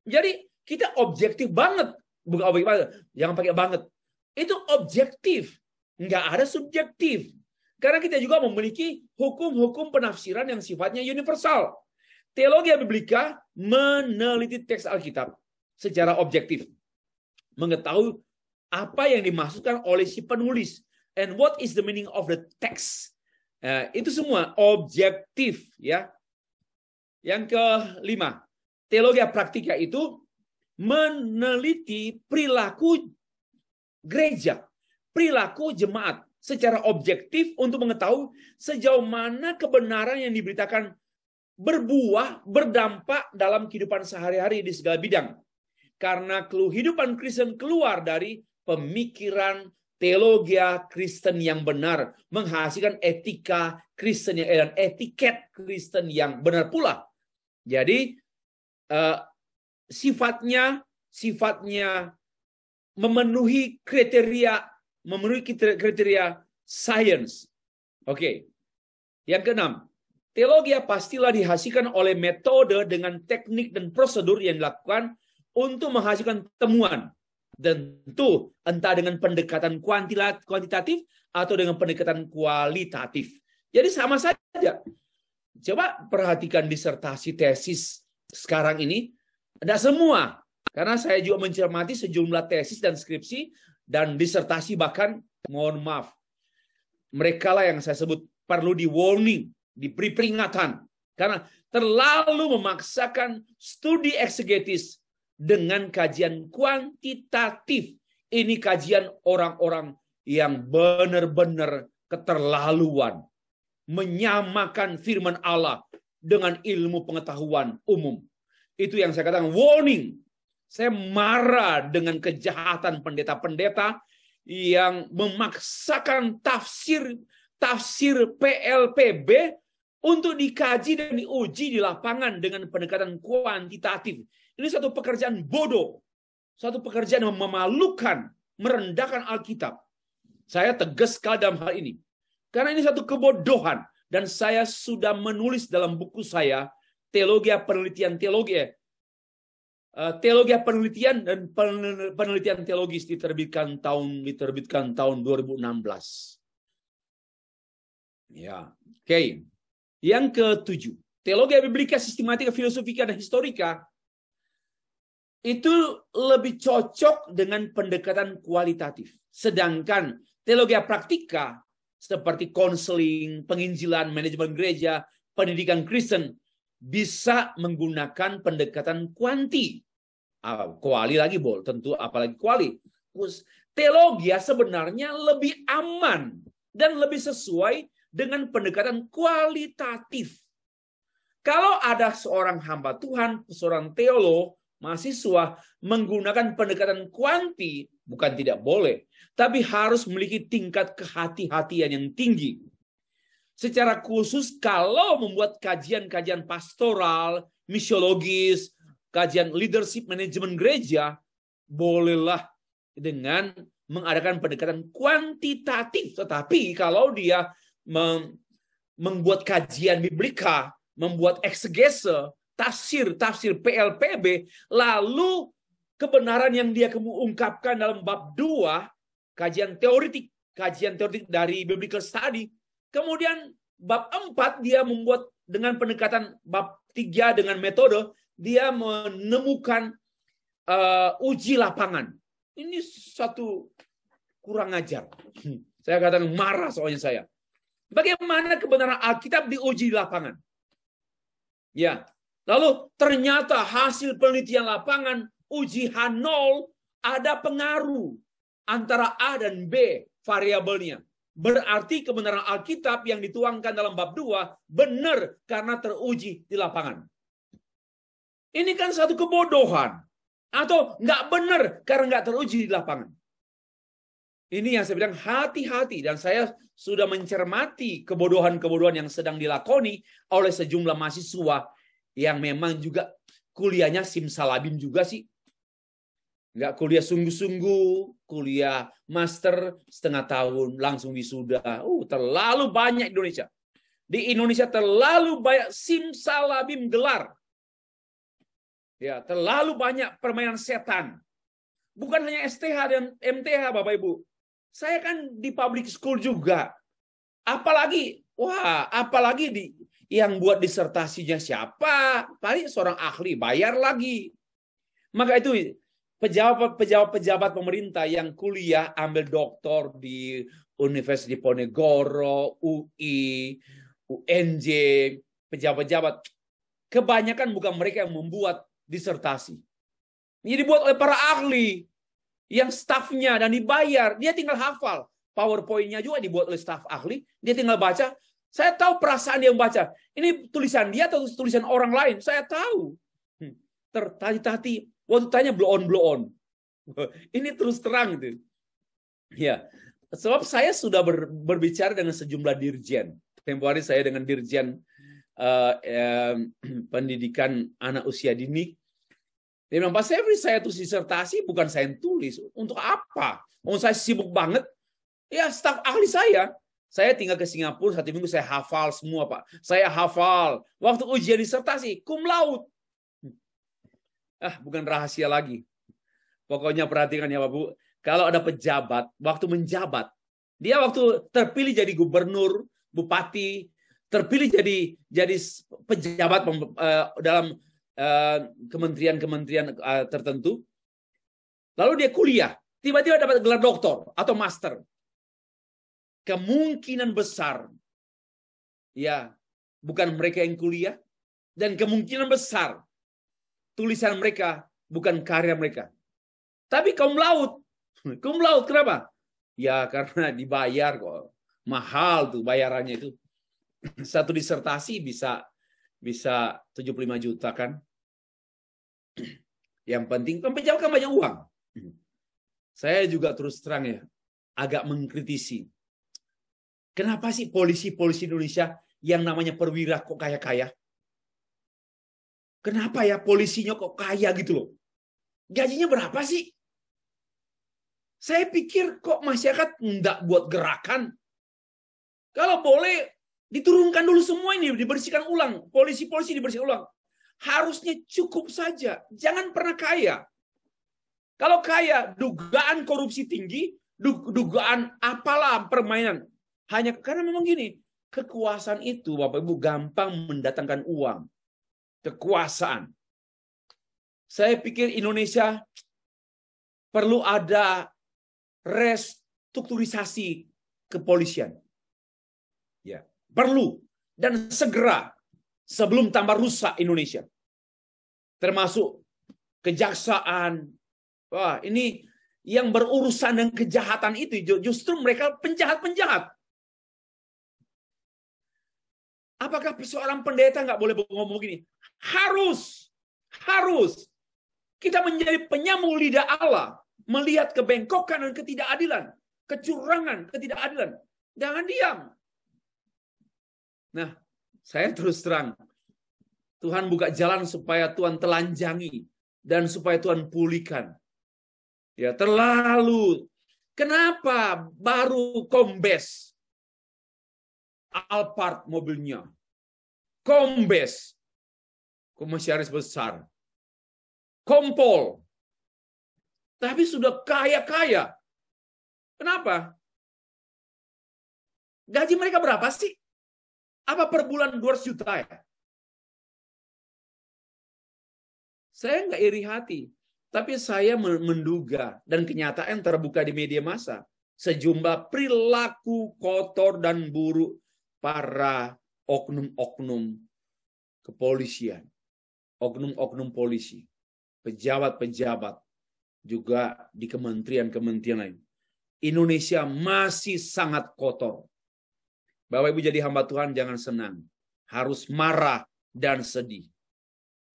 Jadi kita objektif banget, bukan objektif banget, jangan pakai banget. Itu objektif, nggak ada subjektif. Karena kita juga memiliki hukum-hukum penafsiran yang sifatnya universal. Teologi Biblika meneliti teks Alkitab secara objektif, mengetahui apa yang dimaksudkan oleh si penulis, and what is the meaning of the text. Itu semua objektif, ya. Yang kelima, teologi praktika itu meneliti perilaku gereja, perilaku jemaat secara objektif untuk mengetahui sejauh mana kebenaran yang diberitakan berbuah, berdampak dalam kehidupan sehari-hari di segala bidang. Karena kehidupan Kristen keluar dari pemikiran teologi Kristen yang benar, menghasilkan etika Kristen dan etiket Kristen yang benar pula. Jadi sifatnya memenuhi kriteria science. Oke. Yang keenam, teologi pastilah dihasilkan oleh metode dengan teknik dan prosedur yang dilakukan untuk menghasilkan temuan. Tentu entah dengan pendekatan kuantitatif atau dengan pendekatan kualitatif. Jadi sama saja. Coba perhatikan disertasi tesis sekarang ini. Tidak semua. Karena saya juga mencermati sejumlah tesis dan skripsi dan disertasi, bahkan mohon maaf, mereka lah yang saya sebut perlu di warning, diberi peringatan, karena terlalu memaksakan studi eksegetis dengan kajian kuantitatif. Ini kajian orang-orang yang benar-benar keterlaluan, menyamakan firman Allah dengan ilmu pengetahuan umum. Itu yang saya katakan warning. Saya marah dengan kejahatan pendeta-pendeta yang memaksakan tafsir PLPB untuk dikaji dan diuji di lapangan dengan pendekatan kuantitatif. Ini satu pekerjaan bodoh, satu pekerjaan yang memalukan, merendahkan Alkitab. Saya tegas sekali dalam hal ini. Karena ini satu kebodohan. Dan saya sudah menulis dalam buku saya, Teologi Penelitian dan Penelitian Teologis, diterbitkan tahun 2016. Ya, oke. Yang ketujuh, teologi biblika, sistematika, filosofika, dan historika itu lebih cocok dengan pendekatan kualitatif. Sedangkan teologi praktika seperti konseling, penginjilan, manajemen gereja, pendidikan Kristen bisa menggunakan pendekatan kuanti. Kuali lagi tentu, apalagi kuali. Teologi sebenarnya lebih aman dan lebih sesuai dengan pendekatan kualitatif. Kalau ada seorang hamba Tuhan, seorang teolog, mahasiswa menggunakan pendekatan kuanti, bukan tidak boleh, tapi harus memiliki tingkat kehati-hatian yang tinggi. Secara khusus kalau membuat kajian-kajian pastoral, misiologis, kajian leadership manajemen gereja, bolehlah dengan mengadakan pendekatan kuantitatif. Tetapi kalau dia membuat kajian biblika, membuat eksegese, tafsir PLPB, lalu kebenaran yang dia ungkapkan dalam bab 2, kajian teoretik dari biblical study, kemudian bab 4 dia membuat dengan pendekatan bab 3 dengan metode, dia menemukan uji lapangan. Ini satu kurang ajar. Saya katakan marah soalnya saya. Bagaimana kebenaran Alkitab diuji di lapangan? Ya. Lalu ternyata hasil penelitian lapangan uji H0 ada pengaruh antara A dan B variabelnya. Berarti kebenaran Alkitab yang dituangkan dalam bab 2 benar karena teruji di lapangan. Ini kan satu kebodohan. Atau nggak benar karena nggak teruji di lapangan. Ini yang saya bilang hati-hati. Dan saya sudah mencermati kebodohan-kebodohan yang sedang dilakoni oleh sejumlah mahasiswa yang memang juga kuliahnya simsalabim juga sih. Nggak kuliah sungguh-sungguh, kuliah master setengah tahun, langsung wisuda. Terlalu banyak Indonesia. Di Indonesia terlalu banyak simsalabim gelar. Ya, terlalu banyak permainan setan. Bukan hanya STH dan MTH, Bapak Ibu. Saya kan di public school juga. Apalagi yang buat disertasinya siapa? Paling seorang ahli, bayar lagi. Maka itu pejabat pemerintah yang kuliah ambil doktor di Universitas Diponegoro, UI, UNJ, pejabat-pejabat, kebanyakan bukan mereka yang membuat disertasi. Ini dibuat oleh para ahli yang stafnya dan dibayar. Dia tinggal hafal. PowerPoint-nya juga dibuat oleh staf ahli. Dia tinggal baca. Saya tahu perasaan dia membaca. Ini tulisan dia atau tulisan orang lain. Saya tahu. Tertati-tati. Waktu tanya blow on. Ini terus terang itu. Ya, sebab saya sudah berbicara dengan sejumlah dirjen. Tempo hari saya dengan dirjen pendidikan anak usia dini. Dia bilang, Pak Sevri, saya tulis disertasi bukan saya yang tulis. Untuk apa? Saya sibuk banget. Ya, staf ahli saya. Saya tinggal ke Singapura 1 minggu, saya hafal semua, Pak. Saya hafal. Waktu ujian disertasi, cum laude. Bukan rahasia lagi. Pokoknya perhatikan ya, Bapak Bu. Kalau ada pejabat, waktu menjabat, dia waktu terpilih jadi gubernur, bupati, terpilih jadi pejabat dalam kementerian-kementerian tertentu, lalu dia kuliah, tiba-tiba dapat gelar doktor atau master. Kemungkinan besar, ya, bukan mereka yang kuliah, dan kemungkinan besar tulisan mereka bukan karya mereka. Tapi cum laude, kenapa? Ya karena dibayar kok, mahal tuh bayarannya itu. Satu disertasi bisa 75 juta kan. Yang penting pejabat kan banyak uang. Saya juga terus terang ya, agak mengkritisi. Kenapa sih polisi-polisi Indonesia yang namanya perwira kok kaya-kaya? Kenapa ya polisinya kok kaya gitu loh? Gajinya berapa sih? Saya pikir kok masyarakat enggak buat gerakan. Kalau boleh diturunkan dulu semua ini, dibersihkan ulang. Polisi-polisi dibersihkan ulang. Harusnya cukup saja. Jangan pernah kaya. Kalau kaya, dugaan korupsi tinggi, dugaan apalah permainan. Hanya karena memang gini, kekuasaan itu Bapak Ibu gampang mendatangkan uang. Kekuasaan. Saya pikir Indonesia perlu ada restrukturisasi kepolisian. Ya, perlu dan segera sebelum tambah rusak Indonesia. Termasuk kejaksaan. Wah, ini yang berurusan dengan kejahatan itu justru mereka penjahat-penjahat. Apakah seorang pendeta nggak boleh ngomong begini? Harus. Kita menjadi penyambung lidah Allah, melihat kebengkokan dan ketidakadilan, kecurangan, ketidakadilan. Jangan diam. Nah, saya terus terang, Tuhan buka jalan supaya Tuhan telanjangi dan supaya Tuhan pulihkan. Ya, terlalu. Kenapa baru Kombes? Alphard mobilnya. Kombes. Komisaris besar. Kompol. Tapi sudah kaya-kaya. Kenapa? Gaji mereka berapa sih? Apa per bulan 200 juta ya? Saya nggak iri hati. Tapi saya menduga dan kenyataan terbuka di media massa. Sejumlah perilaku kotor dan buruk para oknum-oknum kepolisian. Oknum-oknum polisi. Pejabat-pejabat. Juga di kementerian-kementerian lain. Indonesia masih sangat kotor. Bapak Ibu jadi hamba Tuhan jangan senang. Harus marah dan sedih.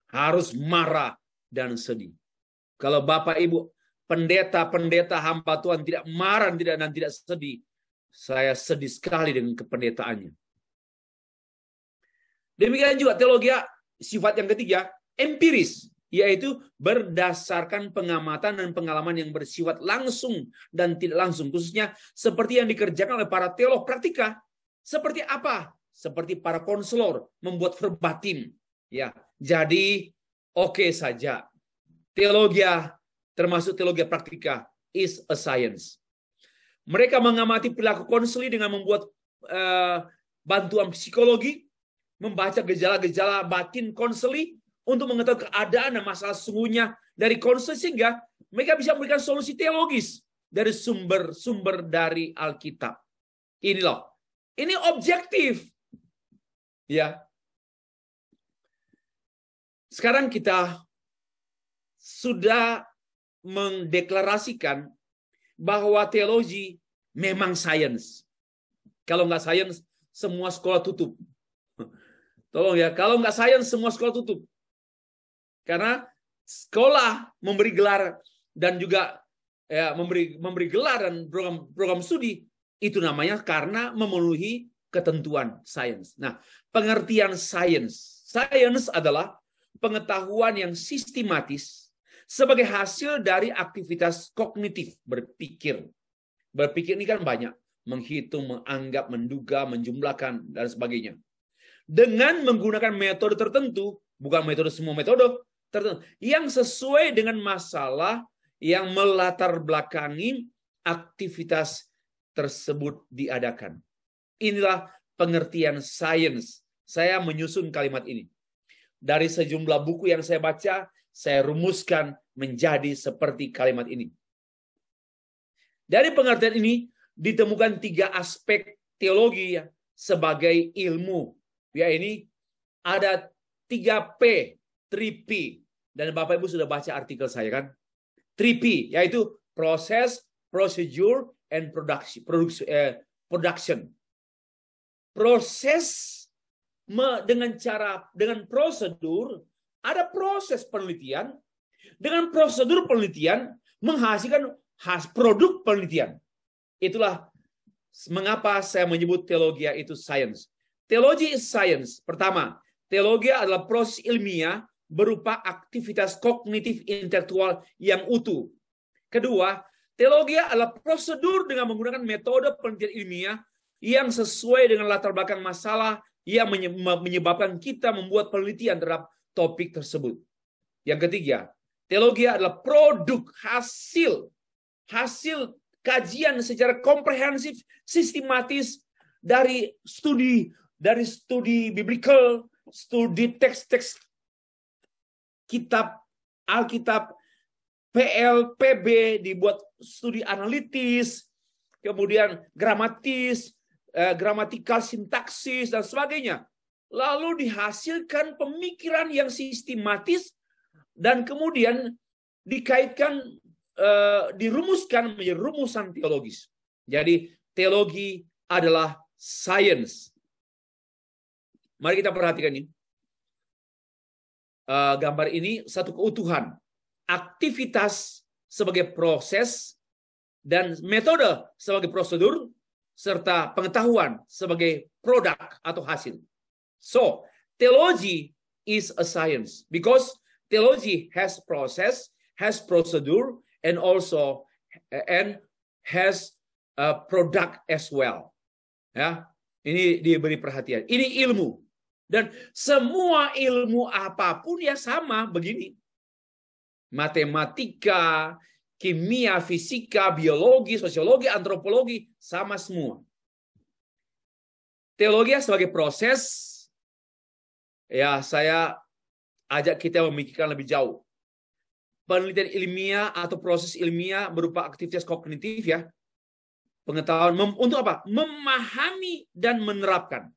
Harus marah dan sedih. Kalau Bapak Ibu pendeta-pendeta hamba Tuhan tidak marah dan tidak sedih, saya sedih sekali dengan kependetaannya. Demikian juga teologi sifat yang ketiga, empiris, yaitu berdasarkan pengamatan dan pengalaman yang bersifat langsung dan tidak langsung, khususnya seperti yang dikerjakan oleh para teolog praktika. Seperti apa? Seperti para konselor membuat verbatim. Ya, jadi oke saja. Teologi, termasuk teologi praktika, is a science. Mereka mengamati perilaku konseli dengan membuat bantuan psikologi, membaca gejala-gejala batin konseli untuk mengetahui keadaan dan masalah sesungguhnya dari konseli, sehingga mereka bisa memberikan solusi teologis dari sumber-sumber dari Alkitab. Ini objektif. Ya. Sekarang kita sudah mendeklarasikan bahwa teologi memang sains. Kalau nggak sains, semua sekolah tutup. Tolong ya, kalau nggak sains, semua sekolah tutup. Karena sekolah memberi gelar dan juga ya, memberi gelar dan program studi, itu namanya karena memenuhi ketentuan sains. Nah, pengertian sains. Sains adalah pengetahuan yang sistematis sebagai hasil dari aktivitas kognitif, berpikir. Berpikir ini kan banyak. Menghitung, menganggap, menduga, menjumlahkan, dan sebagainya. Dengan menggunakan metode tertentu, bukan metode semua metode, tertentu, yang sesuai dengan masalah yang melatar belakangi aktivitas tersebut diadakan. Inilah pengertian sains. Saya menyusun kalimat ini. Dari sejumlah buku yang saya baca, saya rumuskan menjadi seperti kalimat ini. Dari pengertian ini ditemukan 3 aspek teologi ya, sebagai ilmu. Ya, ini ada 3P, 3P. Dan Bapak Ibu sudah baca artikel saya kan? 3P, yaitu proses, procedure, and production. Proses dengan prosedur, ada proses penelitian. Dengan prosedur penelitian menghasilkan produk penelitian. Itulah mengapa saya menyebut teologi itu sains. Teologi is science. Pertama, teologi adalah proses ilmiah berupa aktivitas kognitif intelektual yang utuh. Kedua, teologi adalah prosedur dengan menggunakan metode penelitian ilmiah yang sesuai dengan latar belakang masalah yang menyebabkan kita membuat penelitian terhadap topik tersebut. Yang ketiga, teologi adalah produk hasil kajian secara komprehensif, sistematis dari studi biblical, studi teks-teks kitab Alkitab, PL, PB, dibuat studi analitis, kemudian gramatikal, sintaksis, dan sebagainya. Lalu dihasilkan pemikiran yang sistematis dan kemudian dikaitkan, dirumuskan menjadi rumusan teologis. Jadi teologi adalah sains. Mari kita perhatikan ini. Gambar ini satu keutuhan. Aktivitas sebagai proses dan metode sebagai prosedur serta pengetahuan sebagai produk atau hasil. So, theology is a science because theology has process, has procedure, and also and has a product as well. Ya, ini diberi perhatian. Ini ilmu. Dan semua ilmu apapun ya sama begini. Matematika, kimia, fisika, biologi, sosiologi, antropologi, sama semua. Teologi sebagai proses, ya saya ajak kita memikirkan lebih jauh. Penelitian ilmiah atau proses ilmiah berupa aktivitas kognitif ya. Pengetahuan untuk apa? Memahami dan menerapkan.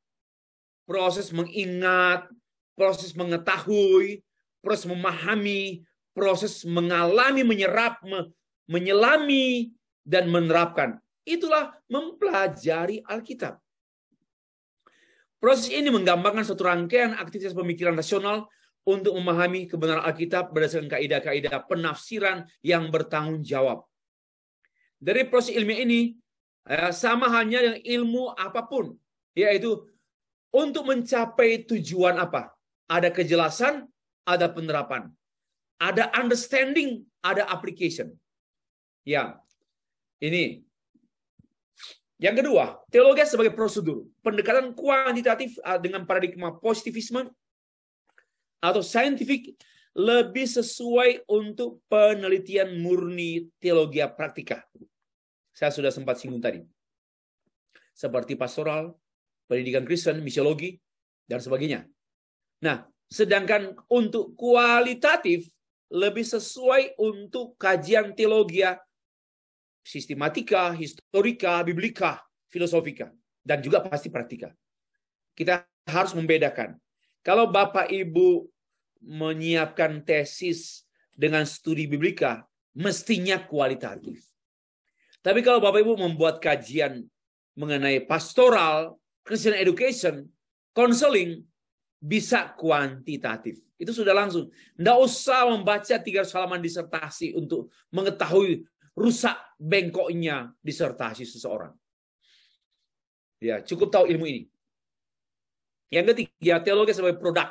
Proses mengingat, proses mengetahui, proses memahami, proses mengalami, menyerap, menyelami, dan menerapkan. Itulah mempelajari Alkitab. Proses ini menggambarkan suatu rangkaian aktivitas pemikiran rasional untuk memahami kebenaran Alkitab berdasarkan kaidah-kaidah penafsiran yang bertanggung jawab. Dari proses ilmiah ini, sama halnya dengan ilmu apapun, yaitu untuk mencapai tujuan apa? Ada kejelasan, ada penerapan. Ada understanding, ada application. Ya, ini. Yang kedua, teologi sebagai prosedur. Pendekatan kuantitatif dengan paradigma positivisme atau scientific lebih sesuai untuk penelitian murni teologi praktika. Saya sudah sempat singgung tadi. Seperti pastoral, pendidikan Kristen, misiologi, dan sebagainya. Nah, sedangkan untuk kualitatif lebih sesuai untuk kajian teologi, sistematika, historika, biblika, filosofika, dan juga pasti praktika. Kita harus membedakan. Kalau Bapak Ibu menyiapkan tesis dengan studi biblika, mestinya kualitatif. Tapi kalau Bapak Ibu membuat kajian mengenai pastoral, Christian education, counseling, bisa kuantitatif. Itu sudah langsung. Nggak usah membaca 300 halaman disertasi untuk mengetahui rusak bengkoknya disertasi seseorang. Ya, cukup tahu ilmu ini. Yang ketiga, teologi sebagai produk.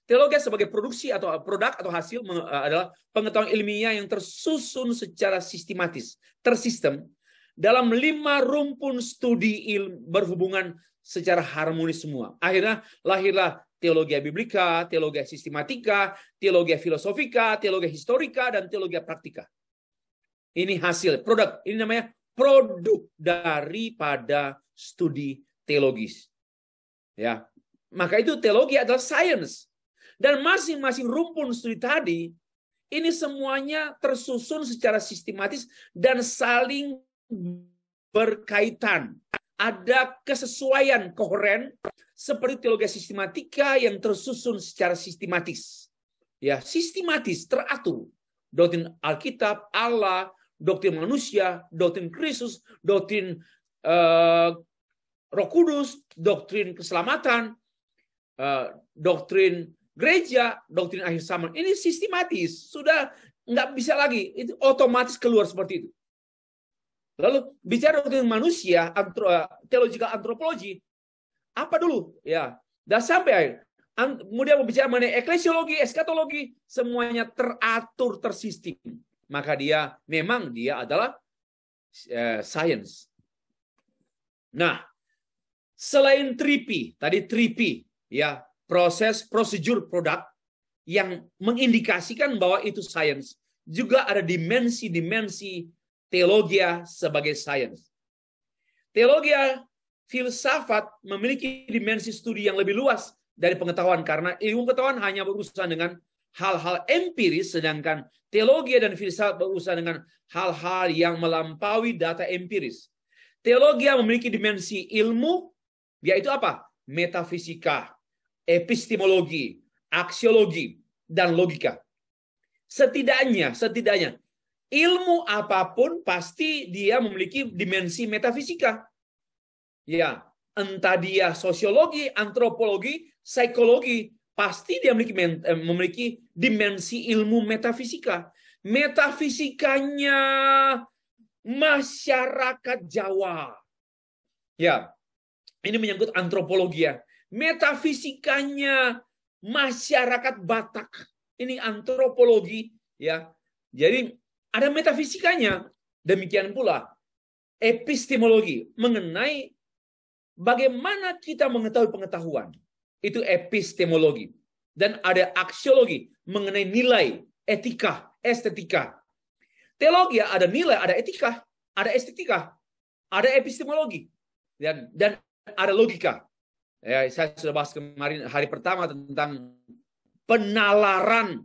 Teologi sebagai produksi atau produk atau hasil adalah pengetahuan ilmiah yang tersusun secara sistematis, tersistem dalam 5 rumpun studi berhubungan secara harmonis semua. Akhirnya lahirlah teologi biblika, teologi sistematika, teologi filosofika, teologi historika, dan teologi praktika. Ini hasil, produk. Ini namanya produk daripada studi teologis. Ya, maka itu teologi adalah science. Dan masing-masing rumpun studi tadi, ini semuanya tersusun secara sistematis dan saling berkaitan. Ada kesesuaian, koheren, seperti teologi sistematika yang tersusun secara sistematis. Ya, sistematis, teratur. Doktrin Alkitab, Allah, doktrin manusia, doktrin Kristus, doktrin Roh Kudus, doktrin keselamatan, doktrin gereja, doktrin akhir zaman. Ini sistematis, sudah nggak bisa lagi, itu otomatis keluar seperti itu. Lalu bicara doktrin manusia, theological antropologi, apa dulu? Ya, dah sampai akhir. Kemudian berbicara mengenai eklesiologi, eskatologi, semuanya teratur, tersistem. Maka dia adalah science. Nah, selain 3P, tadi 3P, ya, proses, prosedur, produk yang mengindikasikan bahwa itu science, juga ada dimensi-dimensi teologi sebagai science. Teologi filsafat memiliki dimensi studi yang lebih luas dari pengetahuan karena ilmu pengetahuan hanya berurusan dengan hal-hal empiris, sedangkan teologi dan filsafat berurusan dengan hal-hal yang melampaui data empiris. Teologi memiliki dimensi ilmu, yaitu apa? Metafisika, epistemologi, aksiologi, dan logika. Setidaknya ilmu apapun pasti dia memiliki dimensi metafisika. Ya, entah dia sosiologi, antropologi, psikologi, pasti dia memiliki dimensi ilmu metafisika. Metafisikanya masyarakat Jawa. Ya, ini menyangkut antropologi ya. Metafisikanya masyarakat Batak. Ini antropologi ya. Jadi ada metafisikanya. Demikian pula epistemologi mengenai bagaimana kita mengetahui pengetahuan. Itu epistemologi. Dan ada aksiologi mengenai nilai, etika, estetika. Teologi ada nilai, ada etika, ada estetika, ada epistemologi, dan ada logika. Ya, saya sudah bahas kemarin hari pertama tentang penalaran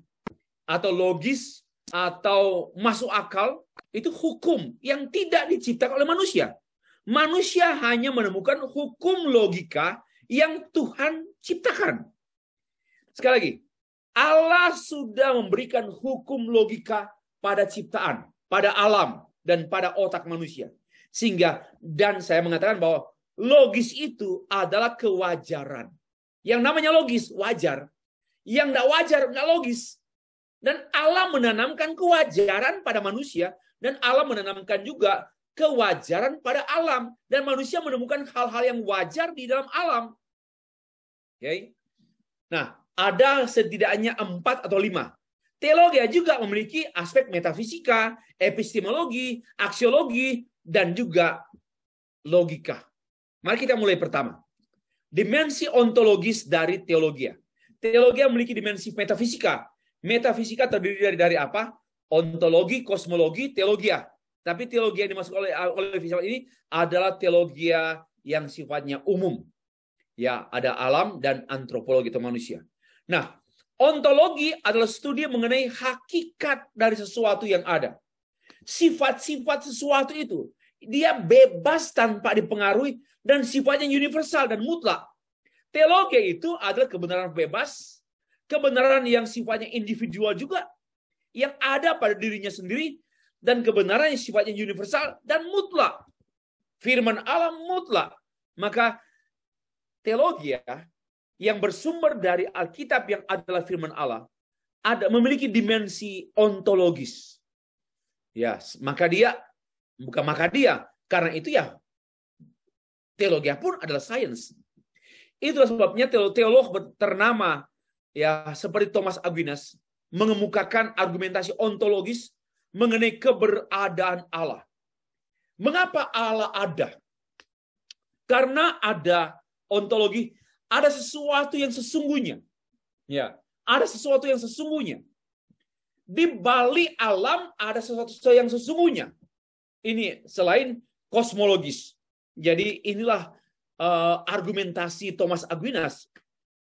atau logis atau masuk akal, itu hukum yang tidak diciptakan oleh manusia. Manusia hanya menemukan hukum logika yang Tuhan ciptakan. Sekali lagi, Allah sudah memberikan hukum logika pada ciptaan, pada alam, dan pada otak manusia. Sehingga, dan saya mengatakan bahwa logis itu adalah kewajaran. Yang namanya logis, wajar. Yang tidak wajar, tidak logis. Dan Allah menanamkan kewajaran pada manusia, dan Allah menanamkan juga kewajaran pada alam. Dan manusia menemukan hal-hal yang wajar di dalam alam. Okay? Nah, ada setidaknya 4 atau 5. Teologi juga memiliki aspek metafisika, epistemologi, aksiologi, dan juga logika. Mari kita mulai pertama. Dimensi ontologis dari teologi. Teologi memiliki dimensi metafisika. Metafisika terdiri dari apa? Ontologi, kosmologi, teologi. Tapi teologi yang dimaksud oleh filsafat ini adalah teologi yang sifatnya umum. Ya, ada alam dan antropologi atau manusia. Nah, ontologi adalah studi mengenai hakikat dari sesuatu yang ada. Sifat-sifat sesuatu itu, dia bebas tanpa dipengaruhi dan sifatnya universal dan mutlak. Teologi itu adalah kebenaran bebas, kebenaran yang sifatnya individual juga, yang ada pada dirinya sendiri, dan kebenaran yang sifatnya universal dan mutlak. Firman Allah mutlak. Maka teologi yang bersumber dari Alkitab yang adalah firman Allah memiliki dimensi ontologis. Ya, karena itu ya teologi pun adalah sains. Itulah sebabnya teolog ternama ya seperti Thomas Aquinas mengemukakan argumentasi ontologis mengenai keberadaan Allah. Mengapa Allah ada? Karena ada ontologi, ada sesuatu yang sesungguhnya. Ya, ada sesuatu yang sesungguhnya. Di balik alam ada sesuatu yang sesungguhnya. Ini selain kosmologis. Jadi inilah argumentasi Thomas Aquinas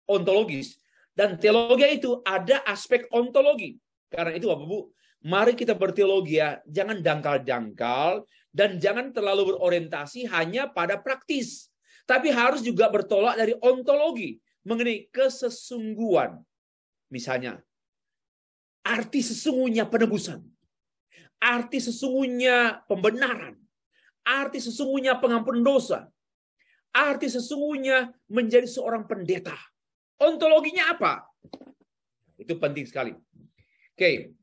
ontologis. Dan teologi itu ada aspek ontologi. Karena itu Bapak Ibu, mari kita berteologi ya, jangan dangkal-dangkal dan jangan terlalu berorientasi hanya pada praktis. Tapi harus juga bertolak dari ontologi mengenai kesesungguhan. Misalnya, arti sesungguhnya penebusan, arti sesungguhnya pembenaran, arti sesungguhnya pengampunan dosa, arti sesungguhnya menjadi seorang pendeta. Ontologinya apa? Itu penting sekali. Oke.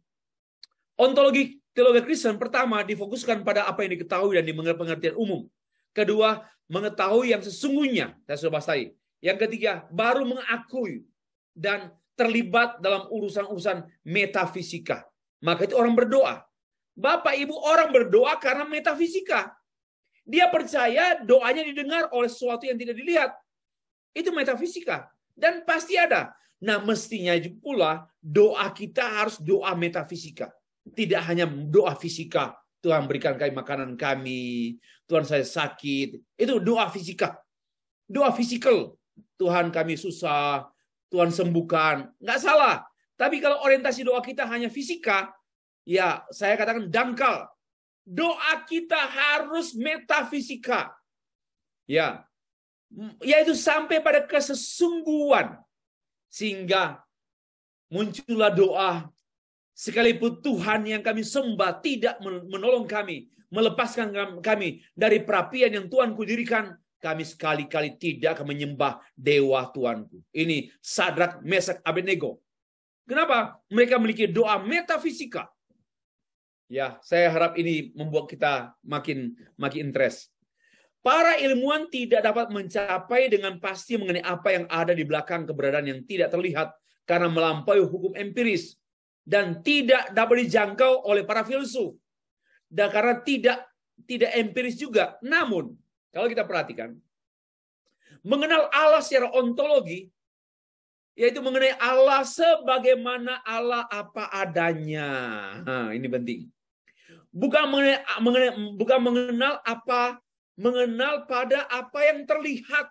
Ontologi teologi Kristen pertama difokuskan pada apa yang diketahui dan dimengerti pengertian umum. Kedua, mengetahui yang sesungguhnya. Saya sudah bahas tadi. Yang ketiga, baru mengakui dan terlibat dalam urusan-urusan metafisika. Maka itu orang berdoa. Bapak, Ibu, orang berdoa karena metafisika. Dia percaya doanya didengar oleh sesuatu yang tidak dilihat. Itu metafisika. Dan pasti ada. Nah, mestinya pula doa kita harus doa metafisika. Tidak hanya doa fisika. Tuhan berikan kami makanan kami. Tuhan saya sakit. Itu doa fisika. Doa fisikal. Tuhan kami susah. Tuhan sembuhkan. Nggak salah. Tapi kalau orientasi doa kita hanya fisika, ya saya katakan dangkal. Doa kita harus metafisika. Ya. Yaitu sampai pada kesesungguhan. Sehingga muncullah doa. Sekalipun Tuhan yang kami sembah tidak menolong kami, melepaskan kami dari perapian yang Tuhan kudirikan, kami sekali-kali tidak akan menyembah dewa Tuanku. Ini Sadrak, Mesak, Abednego. Kenapa? Mereka memiliki doa metafisika. Ya, saya harap ini membuat kita makin interest. Para ilmuwan tidak dapat mencapai dengan pasti mengenai apa yang ada di belakang keberadaan yang tidak terlihat karena melampaui hukum empiris. dan tidak dapat dijangkau oleh para filsuf. Dan karena tidak empiris juga. Namun, kalau kita perhatikan, mengenal Allah secara ontologi, yaitu mengenai Allah sebagaimana Allah apa adanya. Nah, ini penting. Bukan mengenal pada apa yang terlihat,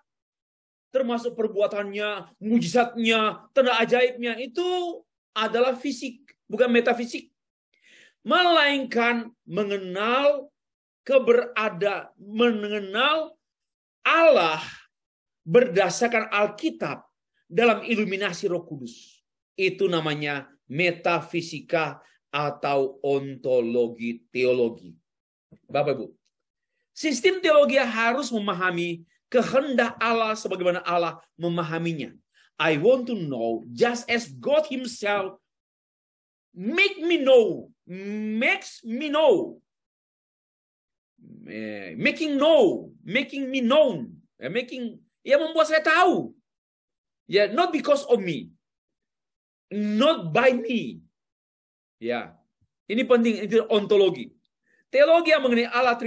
termasuk perbuatannya, mujizatnya, tanda ajaibnya, itu adalah fisik, bukan metafisik. Melainkan mengenal Allah berdasarkan Alkitab dalam iluminasi Roh Kudus. Itu namanya metafisika atau ontologi teologi. Bapak Ibu, sistem teologi harus memahami kehendak Allah sebagaimana Allah memahaminya. I want to know just as God himself makes me know, membuat saya tahu. Ya, not because of me, not by me. Ya, ini penting, itu ontologi. Teologi yang mengenai Allah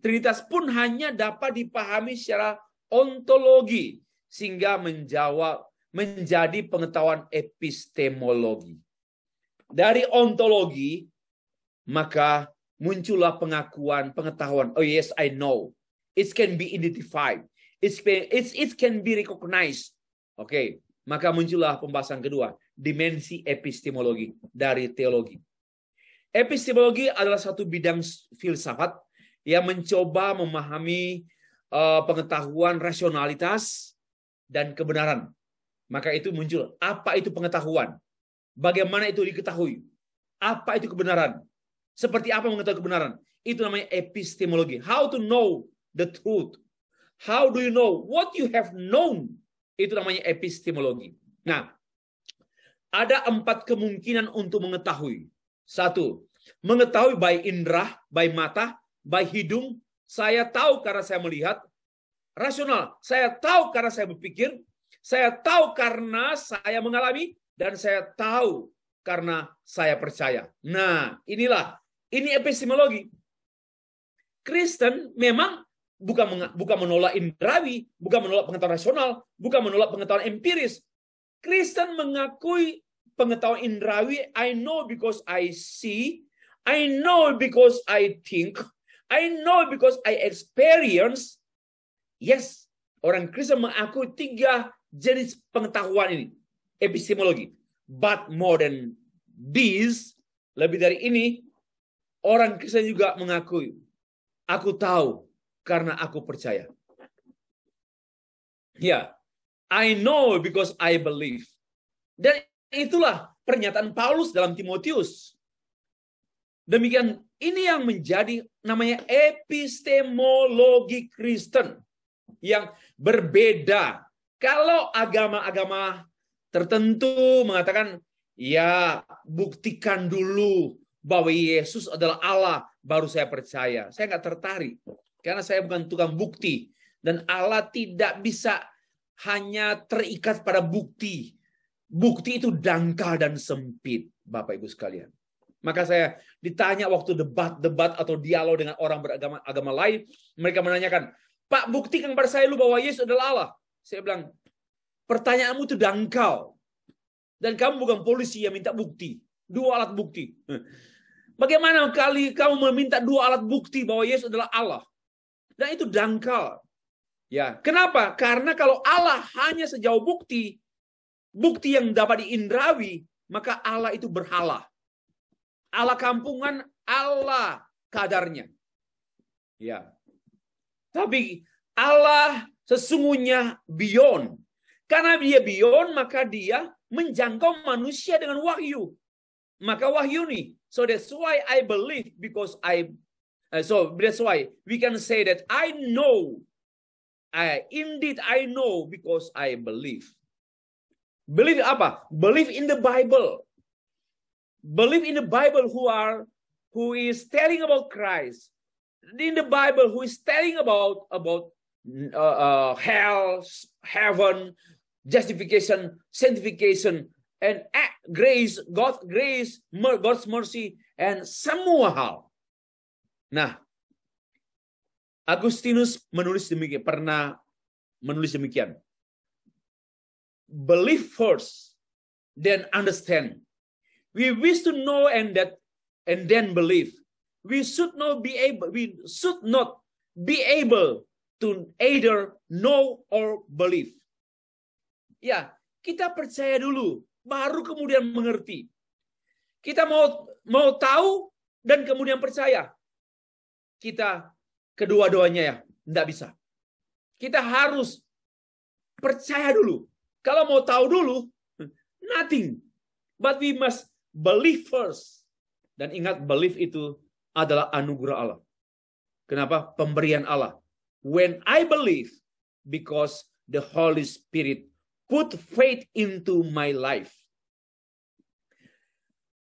Trinitas pun hanya dapat dipahami secara ontologi sehingga menjadi pengetahuan epistemologi. Dari ontologi maka muncullah pengetahuan. Oh yes, I know. It can be identified. It can be recognized. Oke, maka muncullah pembahasan kedua, dimensi epistemologi dari teologi. Epistemologi adalah satu bidang filsafat yang mencoba memahami pengetahuan rasionalitas dan kebenaran. Maka itu muncul, apa itu pengetahuan? Bagaimana itu diketahui? Apa itu kebenaran? Seperti apa mengetahui kebenaran? Itu namanya epistemologi. How to know the truth? How do you know what you have known? Itu namanya epistemologi. Nah, ada 4 kemungkinan untuk mengetahui. 1, mengetahui by indera, by mata, by hidung. Saya tahu karena saya melihat. Rasional, saya tahu karena saya berpikir. Saya tahu karena saya mengalami. Dan saya tahu karena saya percaya. Nah, ini epistemologi. Kristen memang bukan menolak indrawi, bukan menolak pengetahuan rasional, bukan menolak pengetahuan empiris. Kristen mengakui pengetahuan indrawi. I know because I see, I know because I think, I know because I experience. Yes, orang Kristen mengakui 3 jenis pengetahuan ini, epistemologi. But more than this, lebih dari ini, orang Kristen juga mengakui, aku tahu karena aku percaya. Ya, I know because I believe. Dan itulah pernyataan Paulus dalam Timotius. Demikian, ini yang menjadi namanya epistemologi Kristen yang berbeda. Kalau agama-agama tertentu mengatakan, ya buktikan dulu bahwa Yesus adalah Allah, baru saya percaya. Saya nggak tertarik, karena saya bukan tukang bukti. Dan Allah tidak bisa hanya terikat pada bukti. Bukti itu dangkal dan sempit, Bapak Ibu sekalian. Maka saya ditanya waktu debat atau dialog dengan orang beragama lain, mereka menanyakan, Pak, buktikan kepada saya lu bahwa Yesus adalah Allah. Saya bilang, pertanyaanmu itu dangkal. Dan kamu bukan polisi yang minta bukti. 2 alat bukti. Bagaimana kali kamu meminta 2 alat bukti bahwa Yesus adalah Allah? Dan itu dangkal. Ya, kenapa? Karena kalau Allah hanya sejauh bukti yang dapat diindrawi, maka Allah itu berhala. Allah kampungan, Allah kadarnya. Ya. Tapi Allah sesungguhnya beyond. Karena dia beyond, maka dia menjangkau manusia dengan wahyu. Maka wahyu nih. So that's why I believe because so that's why we can say that I know. Indeed I know because I believe. Believe apa? Believe in the Bible. Believe in the Bible who is telling about Christ. In the Bible who is telling about hell, heaven, justification, sanctification, and grace, God's mercy, and semua hal. Nah, Agustinus pernah menulis demikian. Believe first, then understand. We wish to know and then believe. We should not be able to either know or believe. Ya, kita percaya dulu, baru kemudian mengerti. Kita mau tahu dan kemudian percaya. Kita kedua-duanya ya, enggak bisa. Kita harus percaya dulu. Kalau mau tahu dulu, nothing. But we must believe first. Dan ingat, believe itu adalah anugerah Allah. Kenapa? Pemberian Allah. When I believe, because the Holy Spirit put faith into my life.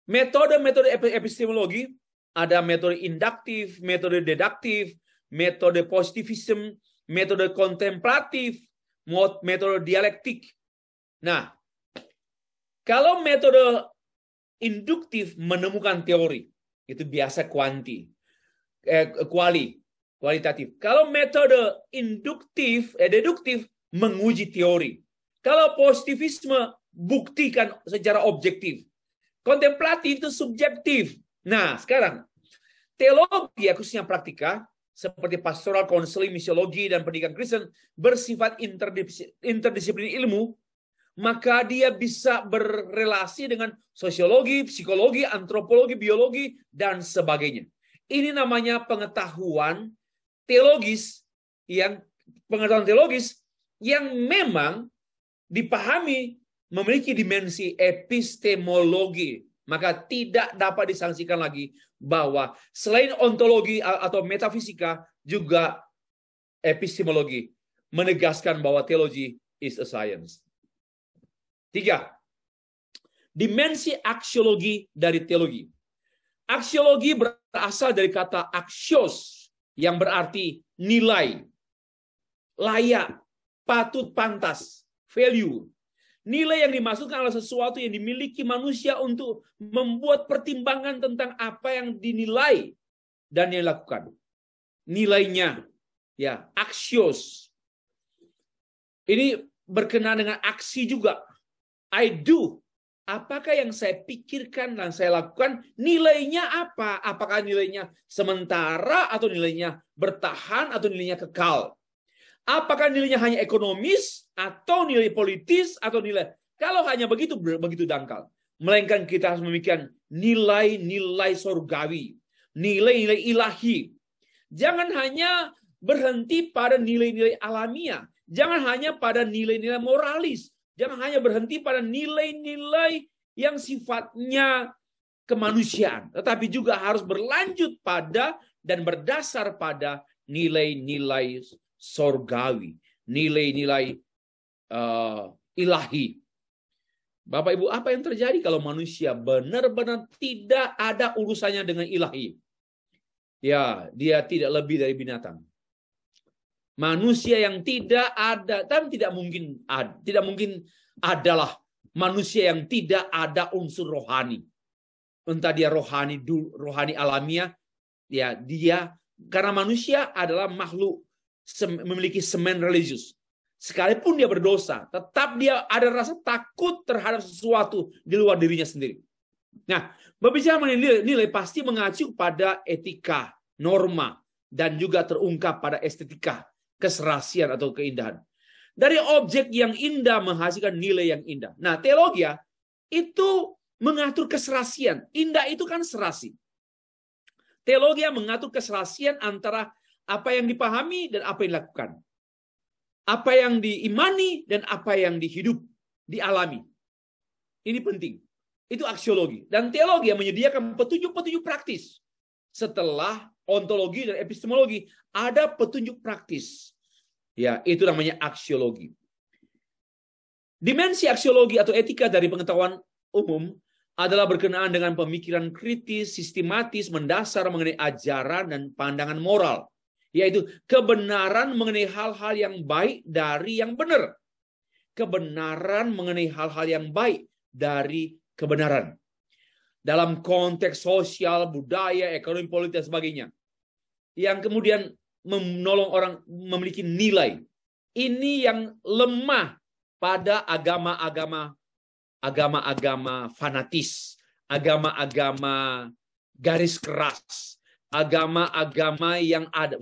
Metode-metode epistemologi, ada metode induktif, metode deduktif, metode positivism, metode kontemplatif, metode dialektik. Nah, kalau metode induktif menemukan teori, itu biasa kualitatif. Kalau metode deduktif menguji teori. Kalau positivisme buktikan secara objektif. Kontemplatif itu subjektif. Nah, sekarang teologi khususnya praktika seperti pastoral, konseling, misiologi, dan pendidikan Kristen bersifat interdisiplin ilmu, maka dia bisa berrelasi dengan sosiologi, psikologi, antropologi, biologi, dan sebagainya. Ini namanya pengetahuan teologis yang memang dipahami memiliki dimensi epistemologi. Maka tidak dapat disangsikan lagi bahwa selain ontologi atau metafisika, juga epistemologi menegaskan bahwa teologi is a science. 3. Dimensi aksiologi dari teologi. Aksiologi berasal dari kata aksios yang berarti nilai, layak, patut, pantas, value. Nilai yang dimaksudkan adalah sesuatu yang dimiliki manusia untuk membuat pertimbangan tentang apa yang dinilai dan yang dilakukan. Nilainya, ya, aksios. Ini berkenaan dengan aksi juga. I do. Apakah yang saya pikirkan dan saya lakukan, nilainya apa? Apakah nilainya sementara atau nilainya bertahan atau nilainya kekal? Apakah nilainya hanya ekonomis atau nilai politis atau nilai? Kalau hanya begitu dangkal. Melainkan kita harus memikirkan nilai-nilai surgawi, nilai-nilai ilahi. Jangan hanya berhenti pada nilai-nilai alamiah. Jangan hanya pada nilai-nilai moralis. Jangan hanya berhenti pada nilai-nilai yang sifatnya kemanusiaan. Tetapi juga harus berlanjut pada dan berdasar pada nilai-nilai surgawi, nilai-nilai ilahi. Bapak Ibu, apa yang terjadi kalau manusia benar-benar tidak ada urusannya dengan ilahi? Ya, dia tidak lebih dari binatang. Manusia yang tidak ada, dan tidak mungkin adalah manusia yang tidak ada unsur rohani. Entah dia rohani alamiah, ya dia, karena manusia adalah makhluk memiliki semen religius. Sekalipun dia berdosa, tetap dia ada rasa takut terhadap sesuatu di luar dirinya sendiri. Nah, berbicara mengenai nilai pasti mengacu pada etika, norma, dan juga terungkap pada estetika, keserasian atau keindahan. Dari objek yang indah menghasilkan nilai yang indah. Nah, teologi itu mengatur keserasian. Indah itu kan serasi. Teologi mengatur keserasian antara apa yang dipahami dan apa yang dilakukan. Apa yang diimani dan apa yang dialami. Ini penting. Itu aksiologi. Dan teologi yang menyediakan petunjuk-petunjuk praktis. Setelah ontologi dan epistemologi, ada petunjuk praktis. Ya, itu namanya aksiologi. Dimensi aksiologi atau etika dari pengetahuan umum adalah berkenaan dengan pemikiran kritis, sistematis, mendasar mengenai ajaran dan pandangan moral. Yaitu kebenaran mengenai hal-hal yang baik dari yang benar. Kebenaran mengenai hal-hal yang baik dari kebenaran. Dalam konteks sosial, budaya, ekonomi, politik, dan sebagainya. Yang kemudian menolong orang memiliki nilai. Ini yang lemah pada agama-agama fanatis, agama-agama garis keras, agama-agama yang ada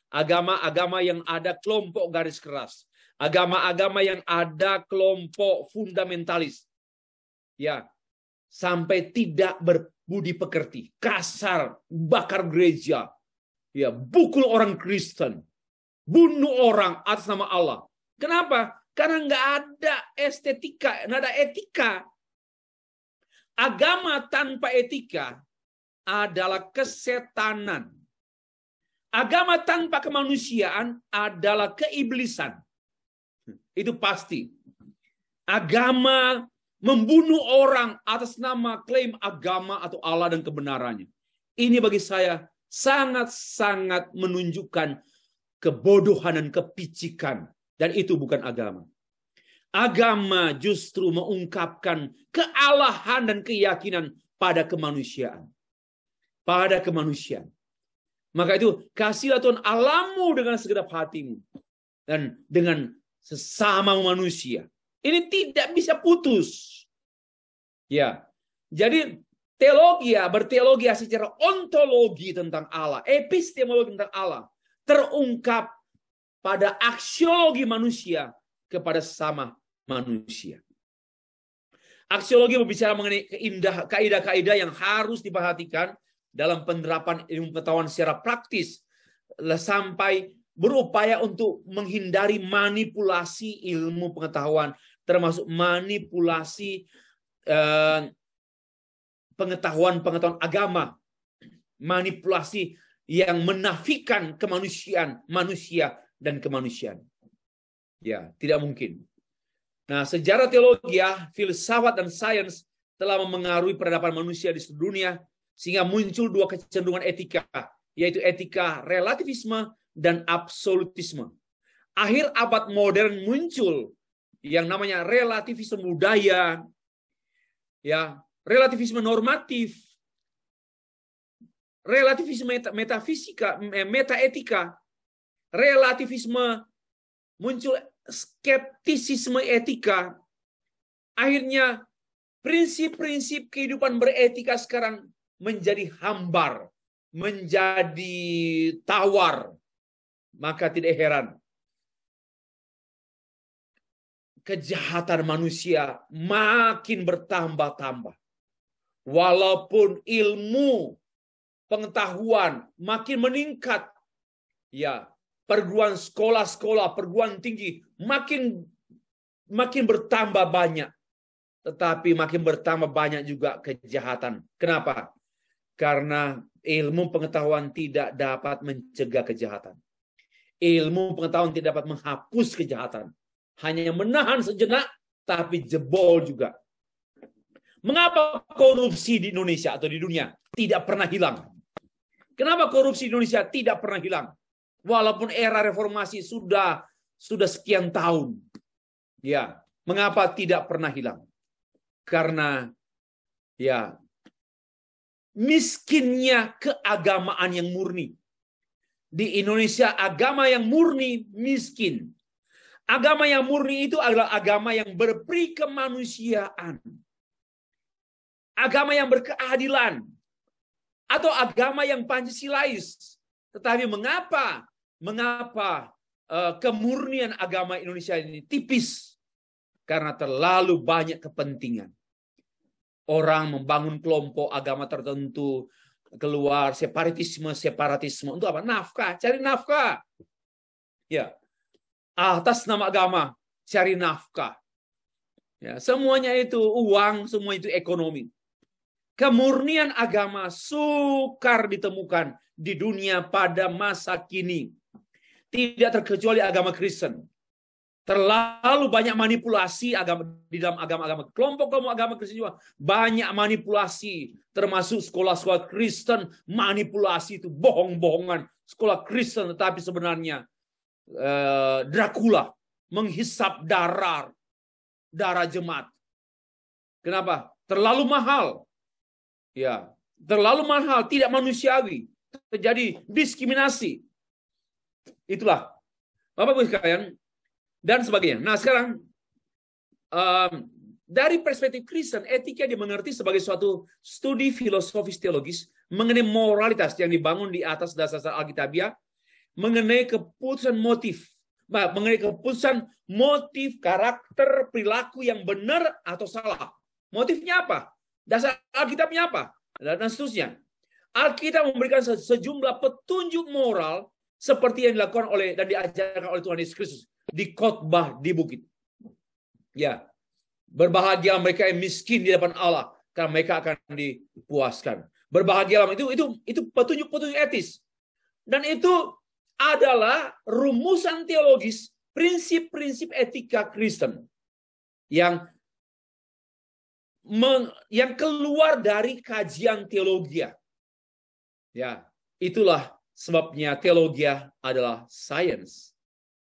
agama-agama yang ada kelompok garis keras, agama-agama yang ada kelompok fundamentalis. Ya, sampai tidak berbudi pekerti, kasar, bakar gereja, ya, pukul orang Kristen, bunuh orang atas nama Allah. Kenapa? Karena nggak ada estetika, nggak ada etika. Agama tanpa etika adalah kesetanan. Agama tanpa kemanusiaan adalah keiblisan. Itu pasti. Agama membunuh orang atas nama klaim agama atau Allah dan kebenarannya. Ini bagi saya sangat-sangat menunjukkan kebodohan dan kepicikan. Dan itu bukan agama. Agama justru mengungkapkan kealahan dan keyakinan pada kemanusiaan. Pada kemanusiaan. Maka itu, kasihlah Tuhan Allahmu dengan segenap hatimu. Dan dengan sesama manusia. Ini tidak bisa putus. Ya. Jadi berteologi secara ontologi tentang Allah, epistemologi tentang Allah, terungkap pada aksiologi manusia kepada sesama manusia. Aksiologi berbicara mengenai kaidah-kaidah yang harus diperhatikan dalam penerapan ilmu pengetahuan secara praktis sampai berupaya untuk menghindari manipulasi ilmu pengetahuan, termasuk manipulasi pengetahuan agama, manipulasi yang menafikan kemanusiaan manusia dan kemanusiaan. Ya, tidak mungkin. Nah, sejarah teologi, filsafat dan sains telah memengaruhi peradaban manusia di seluruh dunia sehingga muncul dua kecenderungan etika, yaitu etika relativisme dan absolutisme. Akhir abad modern muncul yang namanya relativisme budaya, ya, relativisme normatif, relativisme metafisika, metaetika, relativisme, muncul skeptisisme etika. Akhirnya prinsip-prinsip kehidupan beretika sekarang menjadi hambar, menjadi tawar. Maka tidak heran kejahatan manusia makin bertambah-tambah. Walaupun ilmu pengetahuan makin meningkat, ya, sekolah-sekolah perguruan tinggi makin bertambah banyak, tetapi makin bertambah banyak juga kejahatan. Kenapa? Karena ilmu pengetahuan tidak dapat mencegah kejahatan. Ilmu pengetahuan tidak dapat menghapus kejahatan. Hanya menahan sejenak, tapi jebol juga. Mengapa korupsi di Indonesia atau di dunia tidak pernah hilang? Kenapa korupsi di Indonesia tidak pernah hilang? Walaupun era reformasi sudah sekian tahun. Ya, mengapa tidak pernah hilang? Karena ya, miskinnya keagamaan yang murni. Di Indonesia agama yang murni miskin. Agama yang murni itu adalah agama yang berperi kemanusiaan. Agama yang berkeadilan. Atau agama yang Pancasilais. Tetapi mengapa kemurnian agama Indonesia ini tipis? Karena terlalu banyak kepentingan. Orang membangun kelompok agama tertentu, keluar separatisme untuk apa? Nafkah, cari nafkah. Ya. Atas nama agama, cari nafkah. Ya, semuanya itu uang, semua itu ekonomi. Kemurnian agama sukar ditemukan di dunia pada masa kini. Tidak terkecuali agama Kristen. Terlalu banyak manipulasi agama di dalam agama-agama. Kelompok-kelompok agama Kristen juga banyak manipulasi. Termasuk sekolah-sekolah Kristen. Manipulasi itu bohong-bohongan. Sekolah Kristen tetapi sebenarnya Dracula menghisap darah jemaat. Kenapa? Terlalu mahal. Ya, terlalu mahal, tidak manusiawi. Terjadi diskriminasi. Itulah Bapak Ibu sekalian dan sebagainya. Nah, sekarang dari perspektif Kristen, etika dimengerti sebagai suatu studi filosofis teologis mengenai moralitas yang dibangun di atas dasar-dasar Alkitabiah, mengenai keputusan motif, karakter, perilaku yang benar atau salah. Motifnya apa? Dasar Alkitabnya apa? Dan seterusnya. Alkitab memberikan sejumlah petunjuk moral seperti yang dilakukan oleh dan diajarkan oleh Tuhan Yesus Kristus di khotbah di bukit. Ya, berbahagia mereka yang miskin di depan Allah karena mereka akan dipuaskan. Berbahagialah itu petunjuk-petunjuk etis. Dan itu adalah rumusan teologis, prinsip-prinsip etika Kristen yang keluar dari kajian teologi. Ya, itulah sebabnya teologi adalah sains.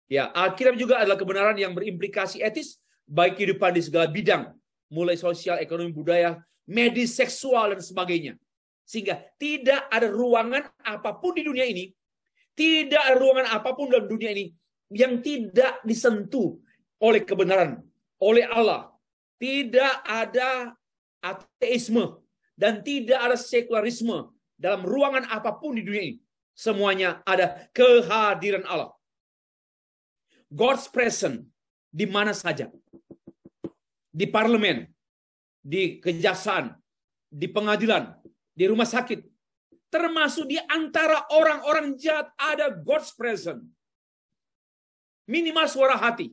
Ya, Alkitab juga adalah kebenaran yang berimplikasi etis baik kehidupan di segala bidang, mulai sosial, ekonomi, budaya, medis, seksual dan sebagainya. Sehingga tidak ada ruangan apapun di dunia ini, tidak ada ruangan apapun dalam dunia ini yang tidak disentuh oleh kebenaran, oleh Allah. Tidak ada ateisme dan tidak ada sekularisme dalam ruangan apapun di dunia ini. Semuanya ada kehadiran Allah. God's presence di mana saja. Di parlemen, di kejaksaan, di pengadilan, di rumah sakit. Termasuk di antara orang-orang jahat ada God's presence. Minimal suara hati.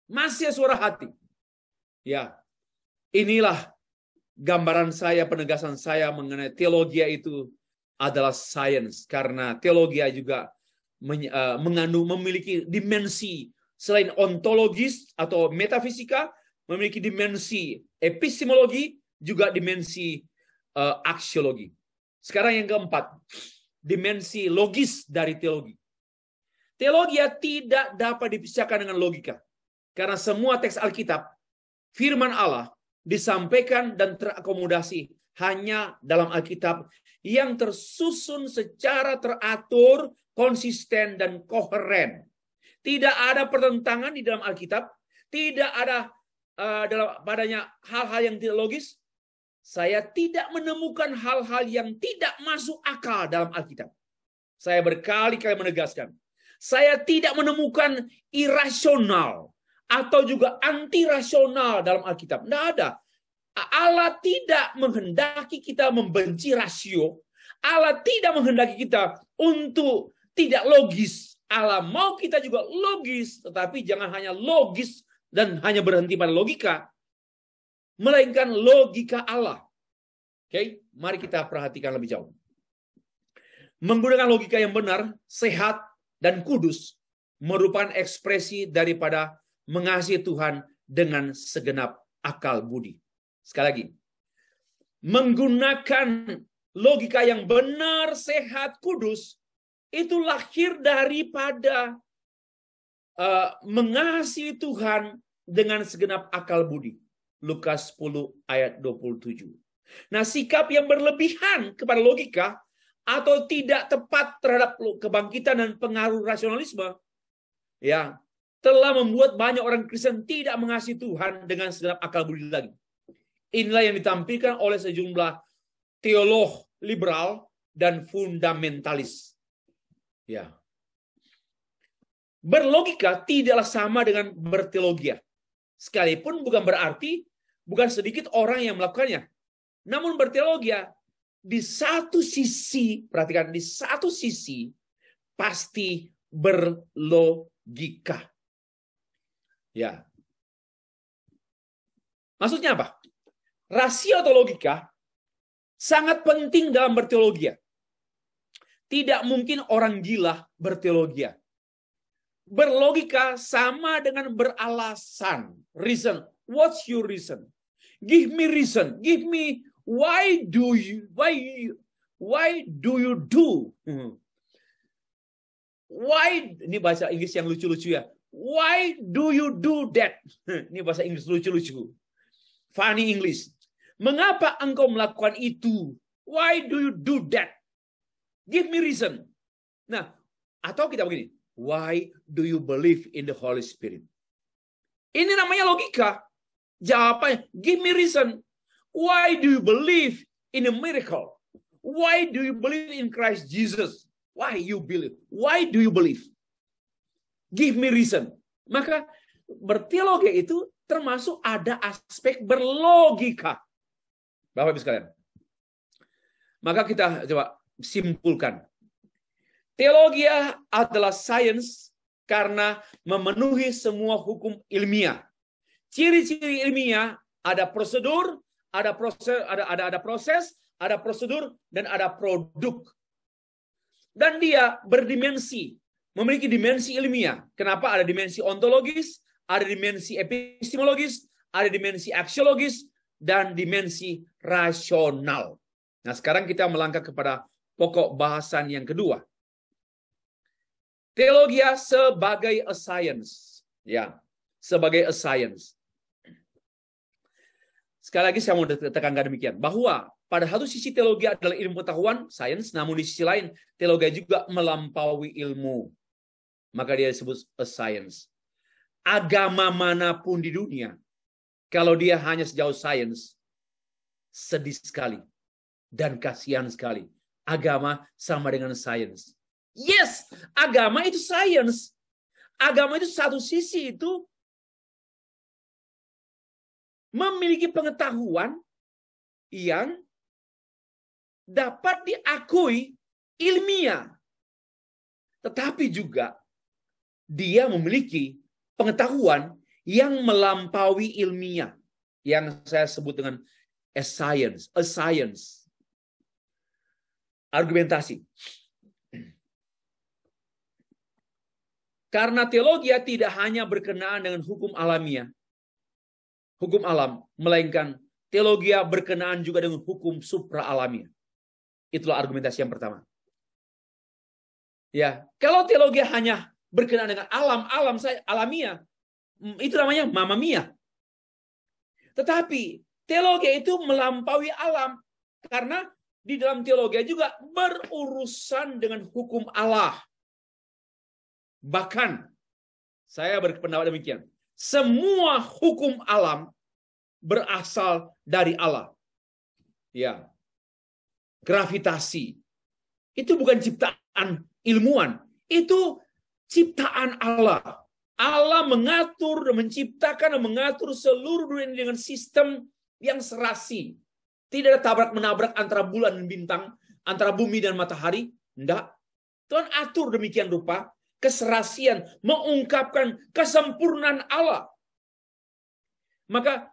Masih suara hati. Ya, inilah gambaran saya, penegasan saya mengenai teologi itu adalah sains. Karena teologi juga memiliki dimensi selain ontologis atau metafisika, memiliki dimensi epistemologi, juga dimensi aksiologi. Sekarang yang keempat, dimensi logis dari teologi. Teologi tidak dapat dipisahkan dengan logika. Karena semua teks Alkitab, firman Allah, disampaikan dan terakomodasi hanya dalam Alkitab yang tersusun secara teratur, konsisten, dan koheren. Tidak ada pertentangan di dalam Alkitab, tidak ada padanya hal-hal yang tidak logis. Saya tidak menemukan hal-hal yang tidak masuk akal dalam Alkitab. Saya berkali-kali menegaskan, saya tidak menemukan irasional atau juga anti-rasional dalam Alkitab. Tidak ada. Allah tidak menghendaki kita membenci rasio. Allah tidak menghendaki kita untuk tidak logis. Allah mau kita juga logis, tetapi jangan hanya logis dan hanya berhenti pada logika, melainkan logika Allah. Oke, mari kita perhatikan lebih jauh. Menggunakan logika yang benar, sehat, dan kudus merupakan ekspresi daripada mengasihi Tuhan dengan segenap akal budi. Sekali lagi, menggunakan logika yang benar, sehat, kudus, itu lahir daripada mengasihi Tuhan dengan segenap akal budi. Lukas 10 ayat 27. Nah, sikap yang berlebihan kepada logika atau tidak tepat terhadap kebangkitan dan pengaruh rasionalisme, ya, telah membuat banyak orang Kristen tidak mengasihi Tuhan dengan segenap akal budi lagi. Inilah yang ditampilkan oleh sejumlah teolog liberal dan fundamentalis. Ya. Berlogika tidaklah sama dengan berteologi. Sekalipun bukan sedikit orang yang melakukannya. Namun berteologi di satu sisi, perhatikan, di satu sisi pasti berlogika. Ya. Maksudnya apa? Rasio atau logika sangat penting dalam berteologi. Tidak mungkin orang gila berteologi. Berlogika sama dengan beralasan. Reason. What's your reason? Give me reason. Give me why do you do? Why, ini bahasa Inggris yang lucu-lucu ya. Why do you do that? Ini bahasa Inggris lucu-lucu. Funny English. Mengapa engkau melakukan itu? Why do you do that? Give me reason. Nah, atau kita begini. Why do you believe in the Holy Spirit? Ini namanya logika. Jawabannya, give me reason. Why do you believe in a miracle? Why do you believe in Christ Jesus? Why you believe? Why do you believe? Give me reason. Maka berteologi itu termasuk ada aspek berlogika. Bapak Ibu sekalian. Maka kita coba simpulkan. Teologi adalah sains karena memenuhi semua hukum ilmiah. Ciri-ciri ilmiah ada prosedur, ada proses, ada prosedur, dan ada produk. Dan dia berdimensi, memiliki dimensi ilmiah. Kenapa? Ada dimensi ontologis, ada dimensi epistemologis, ada dimensi aksiologis, dan dimensi rasional. Nah, sekarang kita melangkah kepada pokok bahasan yang kedua. Teologi sebagai a science. Ya, sebagai a science. Sekali lagi saya mau tekankan demikian, bahwa pada satu sisi teologi adalah ilmu pengetahuan, sains, namun di sisi lain teologi juga melampaui ilmu. Maka dia disebut a science. Agama manapun di dunia, kalau dia hanya sejauh sains, sedih sekali dan kasihan sekali. Agama sama dengan sains. Yes, agama itu sains. Agama itu satu sisi itu memiliki pengetahuan yang dapat diakui ilmiah. Tetapi juga dia memiliki pengetahuan yang melampaui ilmiah. Yang saya sebut dengan a science. Argumentasi. Karena teologi tidak hanya berkenaan dengan hukum alamiah, hukum alam, melainkan teologi berkenaan juga dengan hukum supra-alamiah. Itulah argumentasi yang pertama. Ya, kalau teologi hanya berkenaan dengan alam saya alamiah, itu namanya mamma mia. Tetapi teologi itu melampaui alam karena di dalam teologi juga berurusan dengan hukum Allah. Bahkan saya berpendapat demikian. Semua hukum alam berasal dari Allah. Ya. Gravitasi. Itu bukan ciptaan ilmuwan. Itu ciptaan Allah. Allah mengatur dan menciptakan dan mengatur seluruh dunia dengan sistem yang serasi. Tidak ada tabrak-menabrak antara bulan dan bintang, antara bumi dan matahari. Tidak. Tuhan atur demikian rupa. Keserasian, mengungkapkan kesempurnaan Allah. Maka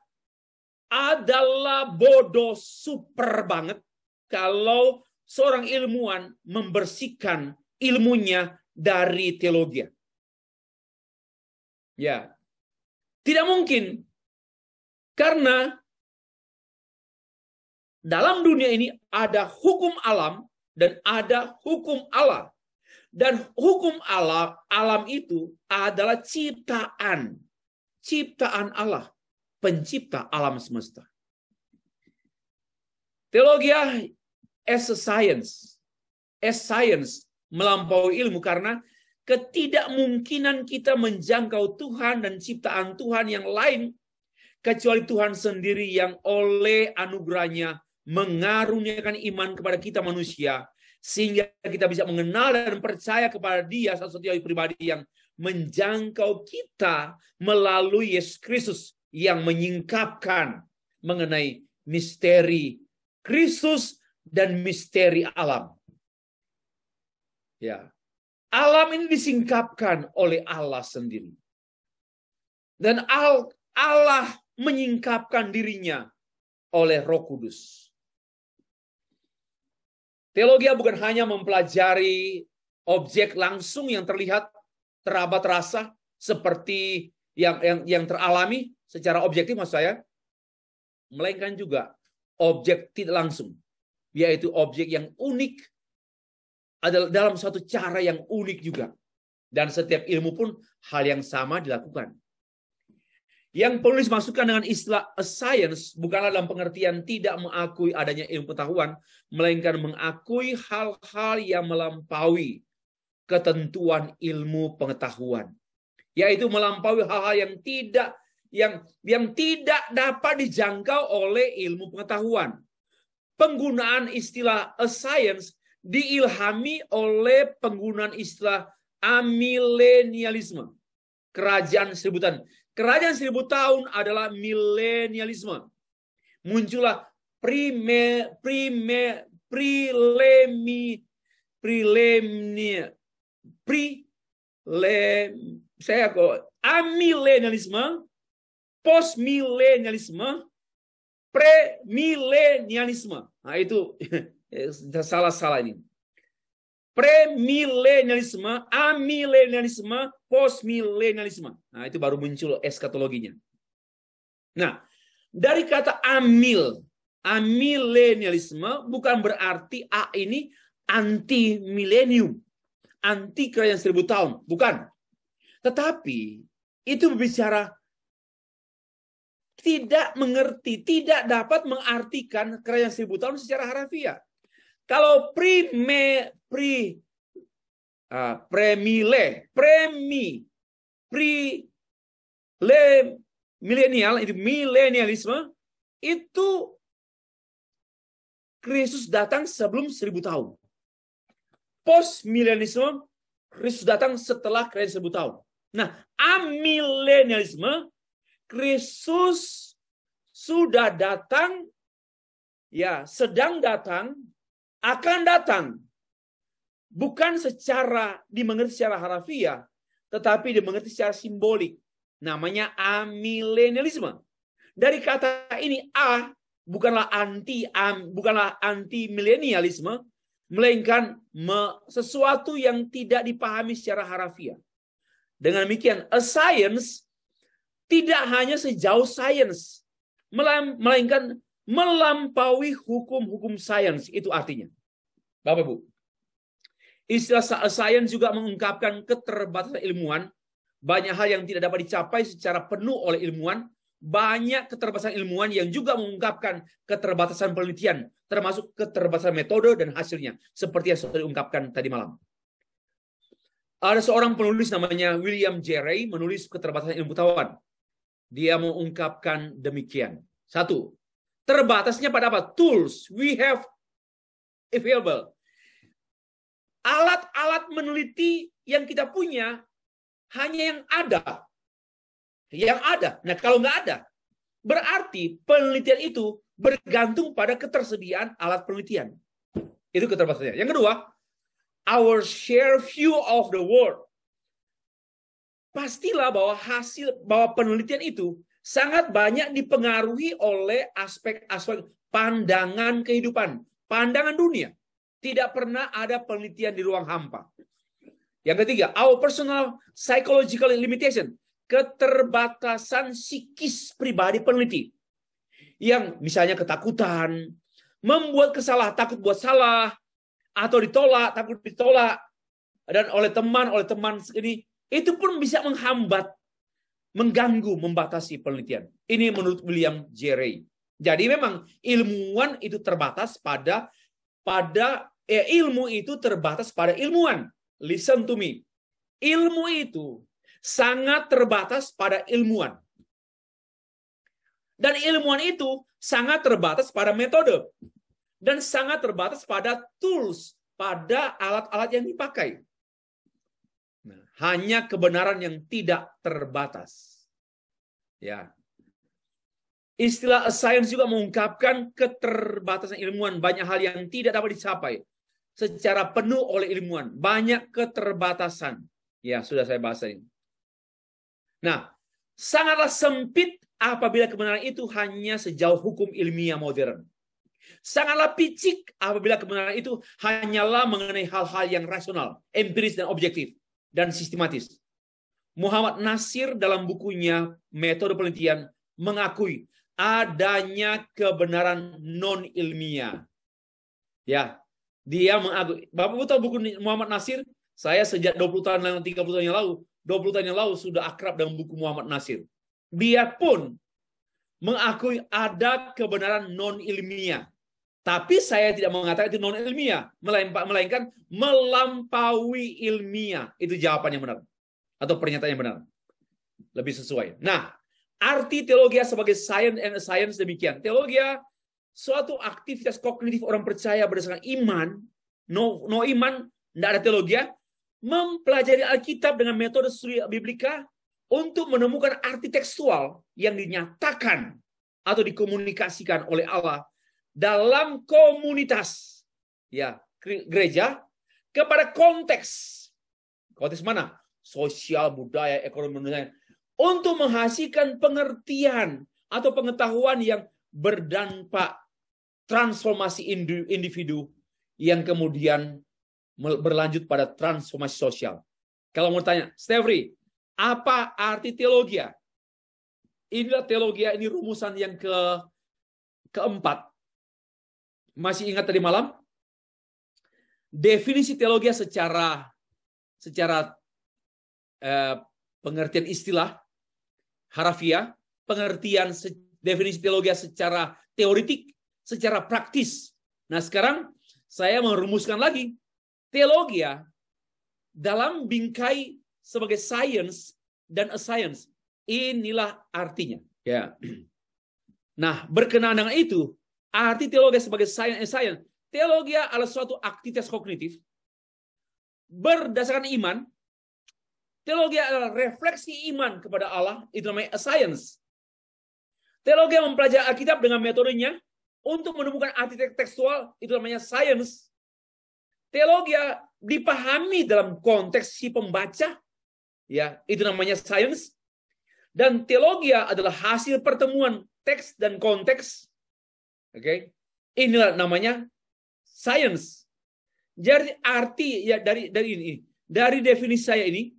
adalah bodoh super banget kalau seorang ilmuwan membersihkan ilmunya dari teologi. Ya, tidak mungkin. Karena dalam dunia ini ada hukum alam dan ada hukum Allah. Dan hukum alam itu adalah ciptaan Allah, pencipta alam semesta. Teologi as a science melampaui ilmu karena ketidakmungkinan kita menjangkau Tuhan dan ciptaan Tuhan yang lain kecuali Tuhan sendiri yang oleh anugerahnya mengaruniakan iman kepada kita manusia. Sehingga kita bisa mengenal dan percaya kepada Dia satu-satunya pribadi yang menjangkau kita melalui Yesus Kristus yang menyingkapkan mengenai misteri Kristus dan misteri alam. Ya, alam ini disingkapkan oleh Allah sendiri. Dan Allah menyingkapkan dirinya oleh Roh Kudus. Teologi bukan hanya mempelajari objek langsung yang terlihat, teraba, terasa seperti yang teralami secara objektif maksud saya, melainkan juga objek tidak langsung, yaitu objek yang unik adalah dalam suatu cara yang unik juga. Dan setiap ilmu pun hal yang sama dilakukan. Yang penulis masukkan dengan istilah a science bukanlah dalam pengertian tidak mengakui adanya ilmu pengetahuan, melainkan mengakui hal-hal yang melampaui ketentuan ilmu pengetahuan, yaitu melampaui hal-hal yang tidak dapat dijangkau oleh ilmu pengetahuan. Penggunaan istilah a science diilhami oleh penggunaan istilah amilenialisme. Kerajaan seribu tahun. Kerajaan seribu tahun adalah milenialisme. Muncullah amilenialisme, postmilenialisme, premilenialisme. Nah, itu salah ini. Premilenialisme, amilenialisme, postmilenialisme. Nah, itu baru muncul eskatologinya. Nah, dari kata amilenialisme bukan berarti A ini anti milenium, anti kerajaan 1000 tahun, bukan. Tetapi itu berbicara tidak mengerti, tidak dapat mengartikan kerajaan 1000 tahun secara harafiah. Kalau milenial itu milenialisme itu Kristus datang sebelum 1000 tahun. Post milenialisme Kristus datang setelah kerajaan 1000 tahun. Nah, amilenialisme Kristus sudah datang, ya, sedang datang, akan datang. Bukan secara dimengerti secara harafiah, tetapi dimengerti secara simbolik. Namanya amilenialisme. Dari kata ini A bukanlah anti milenialisme, melainkan sesuatu yang tidak dipahami secara harafiah. Dengan demikian, a science tidak hanya sejauh sains, melainkan melampaui hukum-hukum sains. Itu artinya. Bapak Ibu, istilah sains juga mengungkapkan keterbatasan ilmuwan. Banyak hal yang tidak dapat dicapai secara penuh oleh ilmuwan. Banyak keterbatasan ilmuwan yang juga mengungkapkan keterbatasan penelitian, termasuk keterbatasan metode dan hasilnya, seperti yang sudah diungkapkan tadi malam. Ada seorang penulis namanya William J. Ray menulis keterbatasan ilmu pengetahuan. Dia mengungkapkan demikian. 1. Terbatasnya pada apa? Tools we have available. Alat-alat meneliti yang kita punya hanya yang ada. Yang ada. Nah, kalau nggak ada, berarti penelitian itu bergantung pada ketersediaan alat penelitian. Itu keterbatasannya. Yang kedua, our share view of the world. Pastilah bahwa penelitian itu sangat banyak dipengaruhi oleh aspek-aspek pandangan kehidupan, pandangan dunia. Tidak pernah ada penelitian di ruang hampa. Yang ketiga, our personal psychological limitation, keterbatasan psikis pribadi peneliti. Yang misalnya ketakutan, membuat takut buat salah, atau takut ditolak, dan oleh teman ini, itu pun bisa menghambat, mengganggu, membatasi penelitian. Ini menurut William J. Ray. Jadi memang ilmuwan itu terbatas ilmu itu terbatas pada ilmuwan. Listen to me. Ilmu itu sangat terbatas pada ilmuwan. Dan ilmuwan itu sangat terbatas pada metode. Dan sangat terbatas pada tools, pada alat-alat yang dipakai. Nah, hanya kebenaran yang tidak terbatas. Ya. Istilah science juga mengungkapkan keterbatasan ilmuwan. Banyak hal yang tidak dapat dicapai secara penuh oleh ilmuwan. Banyak keterbatasan. Ya, sudah saya bahas ini. Nah, sangatlah sempit apabila kebenaran itu hanya sejauh hukum ilmiah modern. Sangatlah picik apabila kebenaran itu hanyalah mengenai hal-hal yang rasional, empiris dan objektif, dan sistematis. Muhammad Nasir dalam bukunya Metode Penelitian mengakui adanya kebenaran non-ilmiah. Ya, dia mengakui. Bapak Ibu tahu buku Muhammad Nasir? Saya sejak 20 tahun yang lalu, 30 tahun yang lalu, 20 tahun yang lalu sudah akrab dengan buku Muhammad Nasir. dia pun mengakui ada kebenaran non-ilmiah. Tapi saya tidak mengatakan itu non-ilmiah, melainkan melampaui ilmiah. Itu jawaban yang benar. Atau pernyataan yang benar. Lebih sesuai. Nah, arti teologi sebagai science and science demikian. Teologi suatu aktivitas kognitif orang percaya berdasarkan iman. No iman, tidak ada teologi. Mempelajari Alkitab dengan metode studi biblika untuk menemukan arti tekstual yang dinyatakan atau dikomunikasikan oleh Allah dalam komunitas gereja kepada konteks mana? Sosial, budaya, ekonomi, untuk menghasilkan pengertian atau pengetahuan yang berdampak transformasi individu yang kemudian berlanjut pada transformasi sosial. Kalau mau tanya, Stefri, apa arti teologi? Inilah teologi, ini rumusan yang keempat. Masih ingat tadi malam? Definisi teologi secara pengertian istilah harafiah, pengertian definisi teologi secara teoritik, secara praktis. Nah, sekarang saya merumuskan lagi teologi dalam bingkai sebagai science dan a science. Inilah artinya. Ya. Nah, berkenaan dengan itu, arti teologi sebagai science and science, teologi adalah suatu aktivitas kognitif berdasarkan iman. Teologi adalah refleksi iman kepada Allah, itu namanya a science. Teologi yang mempelajari Alkitab dengan metodenya untuk menemukan arti tekstual, itu namanya science. Teologi dipahami dalam konteks si pembaca, itu namanya science. Dan teologi adalah hasil pertemuan teks dan konteks. Oke, inilah namanya science. Jadi arti dari definisi saya ini,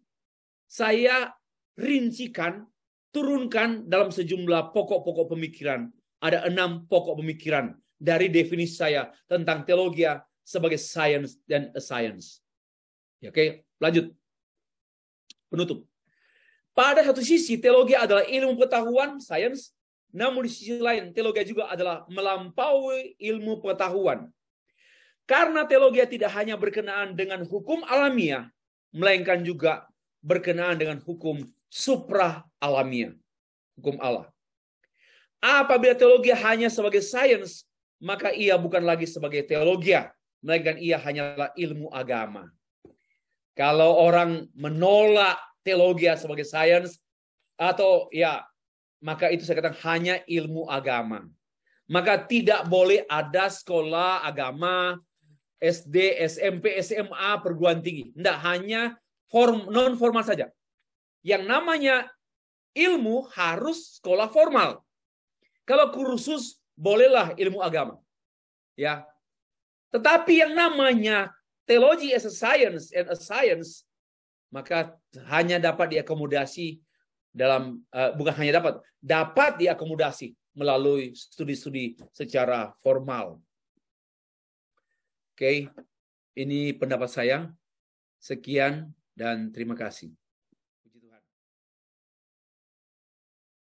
saya rincikan, turunkan dalam sejumlah pokok-pokok pemikiran. Ada 6 pokok pemikiran dari definisi saya tentang teologi sebagai science dan a science. Oke, lanjut. Penutup. Pada satu sisi, teologi adalah ilmu pengetahuan, science. Namun di sisi lain, teologi juga adalah melampaui ilmu pengetahuan. Karena teologi tidak hanya berkenaan dengan hukum alamiah, melainkan juga berkenaan dengan hukum supra-alamiah. Hukum Allah. Apabila teologi hanya sebagai sains, maka ia bukan lagi sebagai teologi, melainkan ia hanyalah ilmu agama. Kalau orang menolak teologi sebagai sains, atau maka itu saya katakan hanya ilmu agama. Maka tidak boleh ada sekolah agama, SD, SMP, SMA, perguruan tinggi. Tidak, hanya non-formal saja. Yang namanya ilmu harus sekolah formal. Kalau kursus, bolehlah ilmu agama. Ya. Tetapi yang namanya teologi as a science and a science, maka hanya dapat diakomodasi dalam, bukan hanya dapat diakomodasi melalui studi-studi secara formal. Oke, ini pendapat saya. Sekian dan terima kasih.